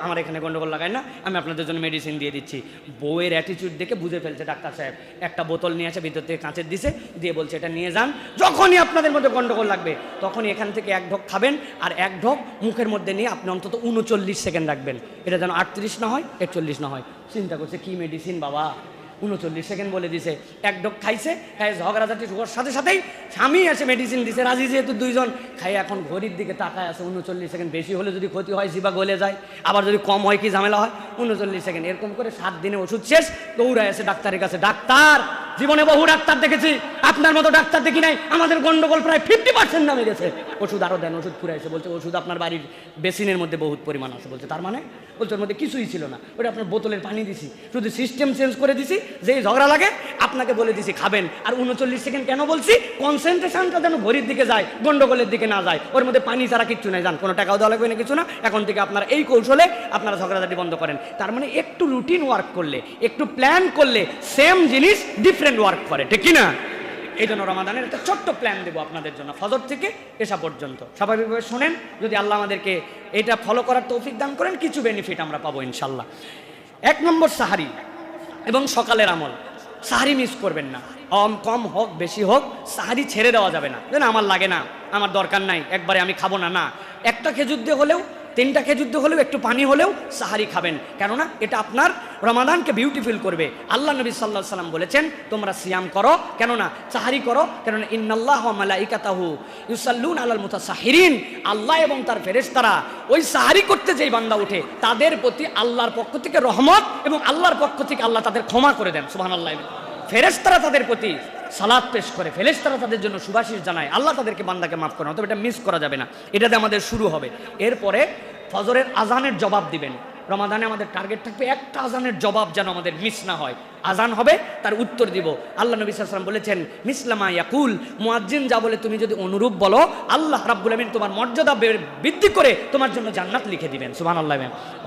Speaker 1: আমার এখানে গন্ডগোল লাগায় না, আমি আপনাদের জন্য মেডিসিন দিয়ে দিচ্ছি। বউয়ের অ্যাটিটিউড দেখে বুঝে ফেলছে ডাক্তার সাহেব, একটা বোতল নিয়ে আসে, ভিতর থেকে কাঁচের দিছে, দিয়ে বলছে এটা নিয়ে যান, যখনই আপনাদের মধ্যে গন্ডগোল লাগবে তখনই এখান থেকে 1 ঢোক খাবেন, আর 1 ঢোক মুখের মধ্যে নিয়ে আপনি অন্তত 39 সেকেন্ড রাখবেন, এটা যেন 38 না হয়, 41 না হয়। চিন্তা করছে কি মেডিসিন বাবা, 39 সেকেন্ড বলে দিছে। 1 ঢোক খাইছে, খাই ঝগড়াঝাটি হওয়ার সাথে সাথেই স্বামী এসে মেডিসিন দিছে, রাজি যেহেতু 2 জন খাই, এখন ঘড়ির দিকে তাকায় আছে, 39 সেকেন্ড। বেশি হলে যদি ক্ষতি হয় জিবা গলে যায়, আবার যদি কম হয় কি ঝামেলা হয়, 39 সেকেন্ড। এরকম করে 7 দিনে ওষুধ শেষ, দৌড়ায় আছে ডাক্তারের কাছে। ডাক্তার, জীবনে বহু ডাক্তার দেখেছি, আপনার মতো ডাক্তার দেখি নাই, আমাদের গন্ডগোল প্রায় 50% নামে গেছে। ওষুধ আরো দেন, ওষুধ ফুরাইছে। বলছে ওষুধ আপনার বাড়ির বেসিনের মধ্যে বহুত পরিমাণ আছে। বলছে তার মানে? বলছে ওর মধ্যে কিছুই ছিল না, ওটা আপনার বোতলের পানি দিছি, শুধু সিস্টেম চেঞ্জ করে দিছি, যেই ঝগড়া লাগে আপনাকে বলে দিছি খাবেন। আর 39 সেকেন্ড কেন বলছি? কনসেন্ট্রেশনটা যেন ঘড়ির দিকে যায়, গন্ডগোলের দিকে না যায়। ওর মধ্যে পানি ছাড়া কিচ্ছু নাই, যান, কোনো টাকাও দেওয়া লাগবে না, কিছু না। এখন থেকে আপনারা এই কৌশলে আপনারা ঝগড়াঝাটি বন্ধ করেন। তার মানে একটু রুটিন ওয়ার্ক করলে, একটু প্ল্যান করলে সেম জিনিস ডিফারেন্ট ওয়ার্ক করে, ঠিক কিনা? এই জন্য রমাদানের একটা ছোট্ট প্ল্যান দেবো আপনাদের জন্য, ফজর থেকে এশা পর্যন্ত। স্বাভাবিকভাবে শোনেন, যদি আল্লাহ আমাদেরকে এটা ফলো করার তৌফিক দান করেন, কিছু বেনিফিট আমরা পাবো ইনশাল্লাহ। 1 নম্বর সাহারি এবং সকালের আমল। সাহারি মিস করবেন না, কম হোক বেশি হোক, সাহারি ছেড়ে দেওয়া যাবে না। যেন আমার লাগে না, আমার দরকার নাই, একবারে আমি খাবো না, না, একটা খেজুর দিয়ে হলেও, 3টা খেজুর দিয়ে হলেও, একটু পানি হলেও সাহারি খাবেন। কেননা এটা আপনার রমাদানকে বিউটিফুল করবে। আল্লাহ নবী সাল্লাল্লাহু আলাইহি সাল্লাম বলেছেন তোমরা সিয়াম করো, কেননা সাহারি করো, কেননা ইন্নাল্লাহ ওয়া মালাইকাতাহু ইউসাল্লুনা আলাল মুতাসাহিরিন, আল্লাহ এবং তার ফেরেশতারা ওই সাহারি করতে যেই বান্দা ওঠে তাদের প্রতি আল্লাহর পক্ষ থেকে রহমত এবং আল্লাহর পক্ষ থেকে আল্লাহ তাদের ক্ষমা করে দেন। সুবহানাল্লাহ। ফেরেশতারা তাদের প্রতি সালাত পেশ করে, ফেরেশতারা তাদের জন্য সুবাসিশ জানায়, আল্লাহ তাদেরকে বান্দাকে মাফ করে। তবে এটা মিস করা যাবে না, এটাতে আমাদের শুরু হবে। এরপরে ফজরের আজানের জবাব দিবেন। রমাদানে আমাদের টার্গেট থাকবে একটা আজানের জবাব যেন আমাদের মিস না হয়। আজান হবে, তার উত্তর দিব। আল্লাহ নবী সাল্লাল্লাহু আলাইহি ওয়াসাল্লাম বলেছেন মিসলামা ইয়াকুল, মুয়াজ্জিন যা বলে তুমি যদি অনুরূপ বলো, আল্লাহ রাব্বুল আমিন তোমার মর্যাদা বৃদ্ধি করে তোমার জন্য জান্নাত লিখে দিবেন। সুবহানাল্লাহ।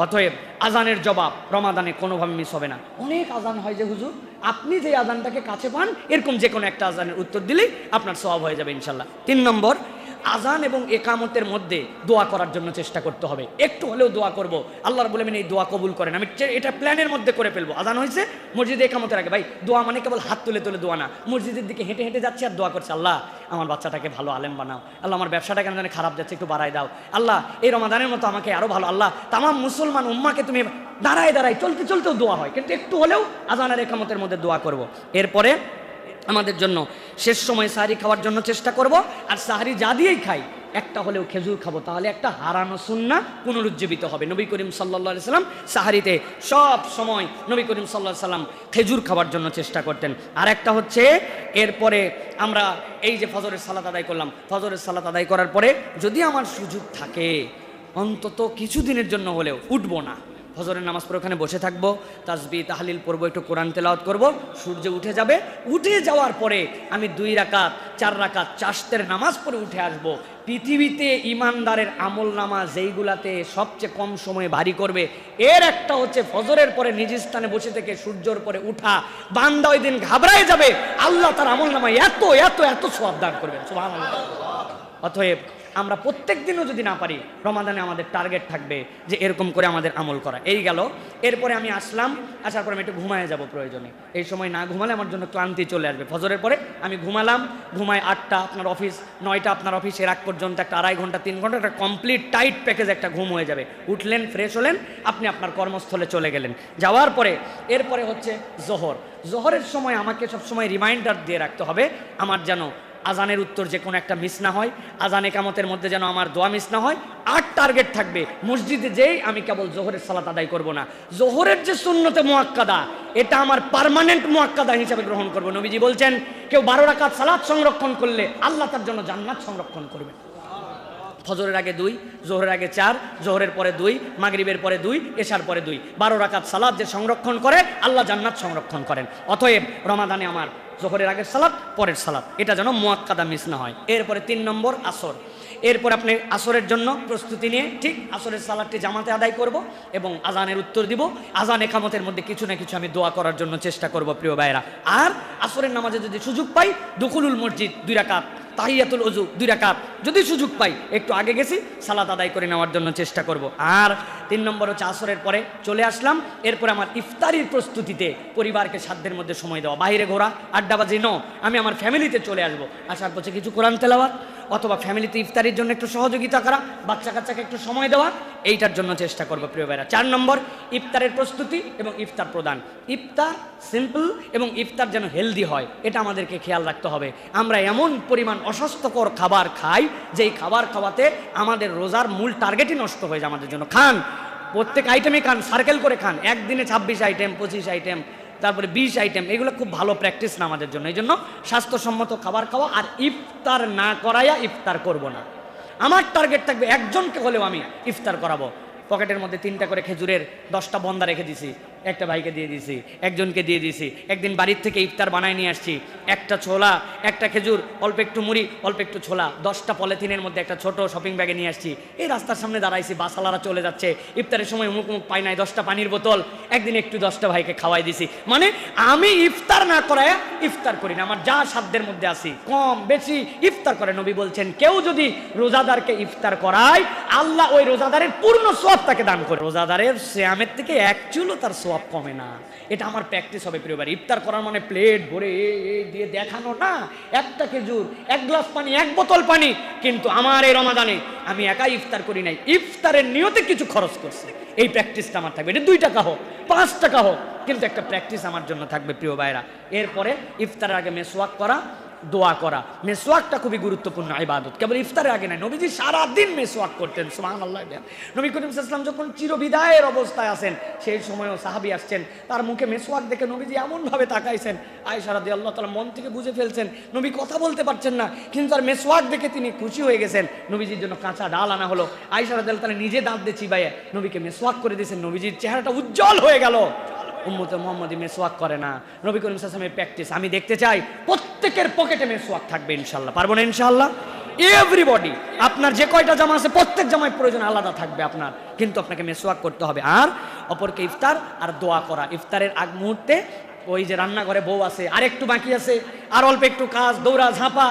Speaker 1: অতএব আজানের জবাব রমাদানে কোনোভাবে মিস হবে না। অনেক আজান হয় যে হুজুর, আপনি যে আজানটাকে কাছে পান এরকম যে কোনো একটা আজানের উত্তর দিলেই আপনার সওয়াব হয়ে যাবে ইনশাল্লাহ। 3 নম্বর, আজান এবং একামতের মধ্যে দোয়া করার জন্য চেষ্টা করতে হবে। একটু হলেও দোয়া করব, আল্লাহ রাব্বুল আমিন এই দোয়া কবুল করেন। আমি এটা প্ল্যানের মধ্যে করে ফেলবো। আজান হয়েছে, মসজিদে একামতের আগে ভাই দোয়া মানে কেবল হাত তুলে তুলে দোয়া না, মসজিদের দিকে হেঁটে হেঁটে যাচ্ছি আর দোয়া করছে, আল্লাহ আমার বাচ্চাটাকে ভালো আলেম বানাও, আল্লাহ আমার ব্যবসাটা কেন জানি খারাপ যাচ্ছে একটু বাড়ায় দাও, আল্লাহ এই রমাদানের মতো আমাকে আরো ভালো, আল্লাহ তামাম মুসলমান উম্মাকে তুমি দাঁড়ায় দাঁড়ায় চলতে চলতেও দোয়া হয়, কিন্তু একটু হলেও আজান আর একামতের মধ্যে দোয়া করব। এরপরে আমাদের জন্য শেষ সময় সাহারি খাওয়ার জন্য চেষ্টা করব। আর সাহারি যা দিয়েই খাই একটা হলেও খেজুর খাবো, তাহলে একটা হারানো সুন্নাহ পুনরুজ্জীবিত হবে। নবী করিম সাল্লাল্লাহু আলাইহি সাল্লাম সাহারিতে সব সময় নবী করিম সাল্লাল্লাহু আলাইহি সাল্লাম খেজুর খাওয়ার জন্য চেষ্টা করতেন। আর একটা হচ্ছে, এরপরে আমরা এই যে ফজরের সালাত আদায় করলাম, ফজরের সালাত আদায় করার পরে যদি আমার সুযোগ থাকে অন্তত কিছুদিনের জন্য হলেও উঠবো না, ফজরের নামাজ পড়ে ওখানে বসে থাকবো, তাসবিহ তাহলিল পড়বো, একটু কোরআন তেলাওয়াত করবো। সূর্য উঠে যাবে, উঠে যাওয়ার পরে আমি 2 রাকাত 4 রাকাত চাশতের নামাজ পড়ে উঠে আসবো। পৃথিবীতে ইমানদারের আমল নামা যেইগুলাতে সবচেয়ে কম সময়ে ভারী করবে এর একটা হচ্ছে ফজরের পরে নিজ স্থানে বসে থেকে সূর্যর পরে উঠা। বান্দা ওই দিন ঘাবড়ায় যাবে, আল্লাহ তার আমল নামায় এত এত এত সওয়াব দান করবেন। সুবহানাল্লাহ। অতএব আমরা প্রত্যেক দিনও যদি না পারি, রমাদানে আমাদের টার্গেট থাকবে যে এরকম করে আমাদের আমল করা। এই গেল। এরপরে আমি আসলাম, আসার পরে আমি একটু ঘুমায় যাব প্রয়োজনে। এই সময় না ঘুমালে আমার জন্য ক্লান্তি চলে আসবে। ফজরের পরে আমি ঘুমালাম, ঘুমায় 8টা আপনার অফিস, 9টা আপনার অফিস, এর আগ পর্যন্ত একটা 2.5 ঘন্টা 3 ঘন্টা একটা কমপ্লিট টাইট প্যাকেজ একটা ঘুম হয়ে যাবে। উঠলেন, ফ্রেশ হলেন, আপনি আপনার কর্মস্থলে চলে গেলেন। যাওয়ার পরে এরপরে হচ্ছে জোহর। জোহরের সময় আমাকে সবসময় রিমাইন্ডার দিয়ে রাখতে হবে আমার যেন আজানের উত্তর যে কোনো একটা মিস না হয়, আজান একামতের মধ্যে যেন আমার দোয়া মিস না হয়। আর টার্গেট থাকবে মসজিদে যেই আমি কেবল জোহরের সালাত আদায় করব না, জোহরের যে সুন্নতে মুআক্কাদা এটা আমার পার্মানেন্ট মুআক্কাদা হিসেবে গ্রহণ করব। নবীজি বলছেন কেউ 12 রাকাত সালাত সংরক্ষণ করলে আল্লাহ তার জন্য জান্নাত সংরক্ষণ করবে। ফজরের আগে 2, জোহরের আগে 4, জোহরের পরে 2, মাগরিবের পরে 2, এশার পরে 2, 12 রাকাত সালাত যে সংরক্ষণ করে আল্লাহ জান্নাত সংরক্ষণ করেন। অতএব রমাদানে আমার জোহরের আগের সালাত পরের সালাত এটা যেন মুআক্কাদা মিস না হয়। এরপরে 3 নম্বর আসর। এরপর আপনি আসরের জন্য প্রস্তুতি নিয়ে ঠিক আসরের সালাতটি জামাতে আদায় করব এবং আজানের উত্তর দিব। আজান একামতের মধ্যে কিছু না কিছু আমি দোয়া করার জন্য চেষ্টা করব প্রিয় ভাইরা। আর আসরের নামাজে যদি সুযোগ পাই দুখুলুল মসজিদ 2 রাকাত, তাহিয়াতুল ওযু 2 রাকাত যদি সুযোগ পাই একটু আগে গেছি সালাত আদায় করে নেওয়ার জন্য চেষ্টা করব। আর 3 নম্বর হচ্ছে আসরের পরে চলে আসলাম। এরপর আমার ইফতারির প্রস্তুতিতে পরিবারকে সাধ্যের মধ্যে সময় দেওয়া, বাইরে ঘোরা আড্ডাবাজি ন, আমি আমার ফ্যামিলিতে চলে আসবো। আসার পথে কিছু কোরআন তেলাওয়াত অথবা ফ্যামিলিতে ইফতারির জন্য একটু সহযোগিতা করা, বাচ্চা কাচ্চাকে একটু সময় দেওয়া, এইটার জন্য চেষ্টা করবো প্রিয় ভাইরা। 4 নম্বর ইফতারের প্রস্তুতি এবং ইফতার প্রদান। ইফতার সিম্পল এবং ইফতার যেন হেলদি হয় এটা আমাদেরকে খেয়াল রাখতে হবে। আমরা এমন পরিমাণ অস্বাস্থ্যকর খাবার খাই যেই খাবার খাওয়াতে আমাদের রোজার মূল টার্গেটই নষ্ট হয়ে যায় আমাদের জন্য। খান, প্রত্যেক আইটেমে খান, সার্কেল করে খান, একদিনে 26 আইটেম 25 আইটেম তারপরে 20 আইটেম, এগুলো খুব ভালো প্র্যাকটিস না আমাদের জন্য। এই জন্য স্বাস্থ্যসম্মত খাবার খাওয়া। আর ইফতার না করাইয়া ইফতার করব না। আমার টার্গেট থাকবে একজনকে হলেও আমি ইফতার করাবো। পকেটের মধ্যে 3টা করে খেজুরের 10টা বন্দা রেখে দিছি, একটা ভাইকে দিয়ে দিছি, একজনকে দিয়ে দিছি। একদিন বাড়ির থেকে ইফতার বানায় নিয়ে আসছি, একটা ছোলা, একটা খেজুর, অল্প একটু মুড়ি, অল্প একটু ছোলা, 10টা পলিথিনের মধ্যে একটা ছোট শপিং ব্যাগে নিয়ে আসছি। এই রাস্তার সামনে দাঁড়াইছি, বাসালারা চলে যাচ্ছে, ইফতারের সময় মুখ পাই নাই, 10টা পানির বোতল, একদিন একটু 10টা ভাইকে খাওয়াই দিছি। মানে আমি ইফতার না করায় ইফতার করি না, আমার যা সাধ্যের মধ্যে আসি কম বেশি ইফতার করে। নবী বলছেন কেউ যদি রোজাদারকে ইফতার করায়, আল্লাহ ওই রোজাদারের পূর্ণ সওয়াব তাকে দান করে। রোজাদারের সিয়ামের থেকে এক চুলও তার সওয়াব কমে না। এটা আমার প্র্যাকটিস হবে প্রিয় ভাই। ইফতার করার মানে প্লেট ভরে এই দিয়ে দেখানো না, একটা খেজুর, এক গ্লাস পানি, এক বোতল পানি। কিন্তু আমার এই রমাদানে আমি একাই ইফতার করি নাই, ইফতারের নিয়তে কিছু খরচ করছি। এই প্র্যাকটিসটা আমার থাকবে। এটা 2 টাকা হোক, 5 টাকা হোক, কিন্তু একটা প্র্যাকটিস আমার জন্য থাকবে প্রিয় ভাইরা। এরপরে ইফতারের আগে মেসওয়াক করা, দোয়া করা। মেসওয়াকটা খুবই গুরুত্বপূর্ণ ইবাদত, কেবল ইফতারের আগে নয়। নবীজি সারাদিন মেসওয়াক করতেন, সুবহানাল্লাহ। নবী করিম সাল্লাল্লাহু আলাইহি ওয়াসাল্লাম যখন চিরবিদায়ের অবস্থায় আছেন, সেই সময়ও সাহাবী আসছেন, তার মুখে মেসওয়াক দেখে নবীজি এমনভাবে তাকাইছেন, আয়েশা রাদিয়াল্লাহু তাআলা মন থেকে বুঝে ফেলছেন নবী কথা বলতে পারছেন না, কিন্তু তার মেসওয়াক দেখে তিনি খুশি হয়ে গেছেন। নবীজির জন্য কাঁচা ডাল আনা হলো, আয়েশা রাদিয়াল্লাহু তাআলা নিজে দাঁত দিয়ে চিবাইয়ে নবীকে মেসওয়াক করে দিয়েছেন। নবীজির চেহারাটা উজ্জ্বল হয়ে গেল। উম্মতে মুহাম্মাদি মেসওয়াক করে না। নবী করিম সাল্লাল্লাহু আলাইহি ওয়াসাল্লামের প্র্যাকটিস আমি দেখতে চাই। প্রত্যেকের পকেটে মেসওয়াক থাকবে ইনশাআল্লাহ। পারবো না ইনশাআল্লাহ? এভরিবডি, আপনার যে কয়টা জামা আছে প্রত্যেক জামায় প্রয়োজন আলাদা থাকবে আপনার, কিন্তু আপনাকে মেসওয়াক করতে হবে। আর অপরকে ইফতার আর দোয়া করা। ইফতারের আগ মুহূর্তে ওই যে রান্নাঘরে বউ আছে, আর একটু বাকি আছে, আর অল্প একটু কাজ, দৌড়া ঝাঁপা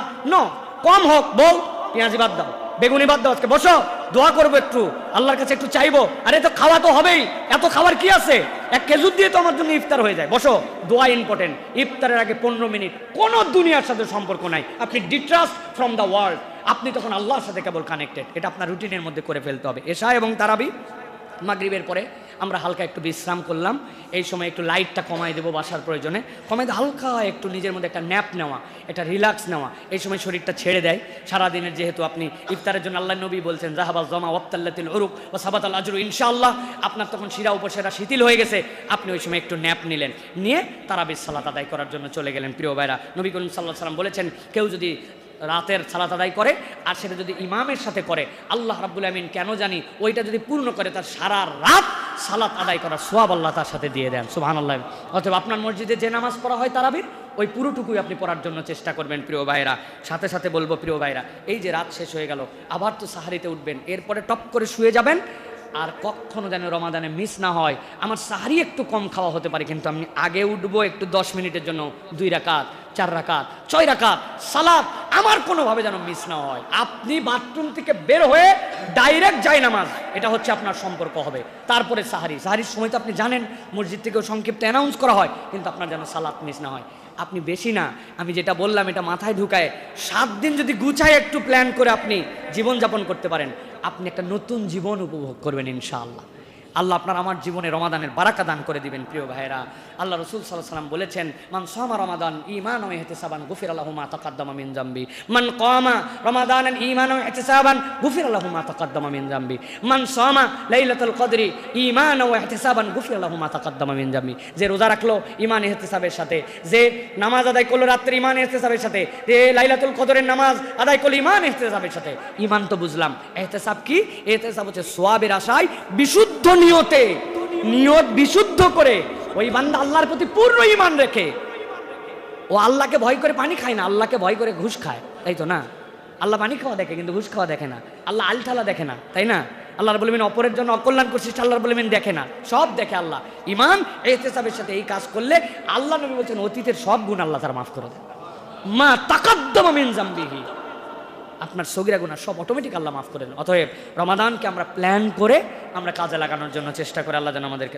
Speaker 1: কম হোক, বউ পেঁয়াজি বাদ দাও, বেগুনি বাদ দাও, আজকে বসো দোয়া করবো, একটু আল্লাহর কাছে একটু চাইবো। আরে তো খাওয়া তো হবেই, এত খাবার কি আছে? এক খেজুর দিয়ে তো আমার জন্য ইফতার হয়ে যায়। বসো, দোয়া ইম্পর্টেন্ট। ইফতারের আগে 15 মিনিট কোনো দুনিয়ার সাথে সম্পর্ক নাই, আপনি ডিট্রাস্ট ফ্রম দ্য ওয়ার্ল্ড, আপনি তখন আল্লাহর সাথে কেবল কানেক্টেড। এটা আপনার রুটিনের মধ্যে করে ফেলতে হবে। এশা এবং তারাবি, মাগরিবের পরে আমরা হালকা একটু বিশ্রাম করলাম, এই সময় একটু লাইটটা কমাই দেবো বাসার প্রয়োজনে, কমাই দিয়ে হালকা একটু নিজের মধ্যে একটা ন্যাপ নেওয়া, একটা রিল্যাক্স নেওয়া। এই সময় শরীরটা ছেড়ে দেয় সারাদিনের, যেহেতু আপনি ইফতারের জন্য আল্লাহ নবী বলছেন জাহাবাল জমা ওয়াবতাল্লাতিল উরুক ওয়া সাবাতাল আজরু ইনশাআল্লাহ। আপনার তখন শিরা উপশিরা শিথিল হয়ে গেছে, আপনি ওই সময় একটু ন্যাপ নিলেন, নিয়ে তারাবির সালাত আদায় করার জন্য চলে গেলেন। প্রিয় ভাইরা, নবী করিম সাল্লাল্লাহু আলাইহি ওয়াসাল্লাম বলেছেন কেউ যদি রাতের সালাত আদায় করে আর সেটা যদি ইমামের সাথে করে, আল্লাহ রাব্বুল আমিন কেন জানি ওইটা যদি পূর্ণ করে, তার সারা রাত সালাত আদায় করার সওয়াব আল্লাহ তার সাথে দিয়ে দেন। সুবহানাল্লাহ। অতএব আপনার মসজিদে যে নামাজ পড়া হয় তারাবির, ওই পুরোটুকুই আপনি পড়ার জন্য চেষ্টা করবেন প্রিয় ভাইরা। সাথে সাথে বলবো প্রিয় ভাইরা, এই যে রাত শেষ হয়ে গেল, আবার তো সাহারিতে উঠবেন, এরপরে টপ করে শুয়ে যাবেন। আর কখনো যেন রমাদানে মিস না হয়। আমার সাহারি একটু কম খাওয়া হতে পারে, কিন্তু আমি আগে উঠবো একটু 10 মিনিটের জন্য, 2 রাকাত, 4 রাকাত, 6 রাকাত সালাত আমার কোনোভাবে যেন মিস না হয়। আপনি বাথরুম থেকে বের হয়ে ডাইরেক্ট যাই নামাজ, এটা হচ্ছে আপনার সম্পর্ক হবে। তারপরে সাহারির সময় তো আপনি জানেন মসজিদ থেকেও সংক্ষিপ্ত অ্যানাউন্স করা হয়, কিন্তু আপনার যেন সালাত মিস না হয়। আপনি বেশি না, আমি যেটা বললাম এটা মাথায় ঢুকায় 7 দিন যদি গুছায় একটু প্ল্যান করে আপনি জীবনযাপন করতে পারেন, আপনি একটা নতুন জীবন উপভোগ করবেন ইনশাআল্লাহ। আল্লাহ আপনার আমার জীবনে রমাদানের বারাকা দান করে দিবেন প্রিয় ভাইরা। আল্লাহ রাসূল সাল্লাল্লাহু আলাইহি ওয়াসাল্লাম বলেছেন, মান সামা রমাদান ঈমানান ওয়া ইহতিসাবান গুফিরা লাহু মা তাকাদ্দামা মিন যামবি, মান কামা রমাদানান ঈমানান ওয়া ইহতিসাবান গুফিরা লাহু মা তাকাদ্দামা মিন যামবি, মান সামা লাইলাতুল কদরি ঈমানান ওয়া ইহতিসাবান গুফিরা লাহু মা তাকাদ্দামা মিন যামবি। যে রোজা রাখলো ঈমান ইহতিসাবের সাথে, যে নামাজ আদায় করলো রাত্রে ঈমান ইহতিসাবের সাথে, যে লাইলাতুল কদরের নামাজ আদায় করলো ঈমান ইহতিসাবের সাথে। ঈমান তো বুঝলাম, ইহতিসাব কি? ইহতিসাব হচ্ছে সওয়াবের আশায় বিশুদ্ধ নিয়তে, নিয়ত বিশুদ্ধ করে ওই বান্দা আল্লাহর প্রতি পূর্ণ ঈমান রেখে, ও আল্লাহকে ভয় করে পানি খায় না, আল্লাহকে ভয় করে ঘুষ খায়, তাই তো না? আল্লাহ পানি খাওয়া দেখে কিন্তু ঘুষ খাওয়া দেখে না, আল্লাহ আলঠালা দেখে না, তাই না? আল্লাহ রাব্বুল আমিন অপরের জন্য অকল্যাণ করছিস, আল্লাহ রাব্বুল আমিন দেখে না, সব দেখে আল্লাহ। ঈমান ইহতিসাবের সাথে এই কাজ করলে আল্লাহ নবী বলছেন অতীতের সব গুণ আল্লাহ তার মাফ করে দেন। মা তাকাদ্দামা মিন যামবিহি, আপনার সগীরা গুনাহ সব অটোমেটিক আল্লাহ মাফ করে দেন। অতএব রমাদানকে আমরা প্ল্যান করে আমরা কাজে লাগানোর জন্য চেষ্টা করে আল্লাহ যেন আমাদেরকে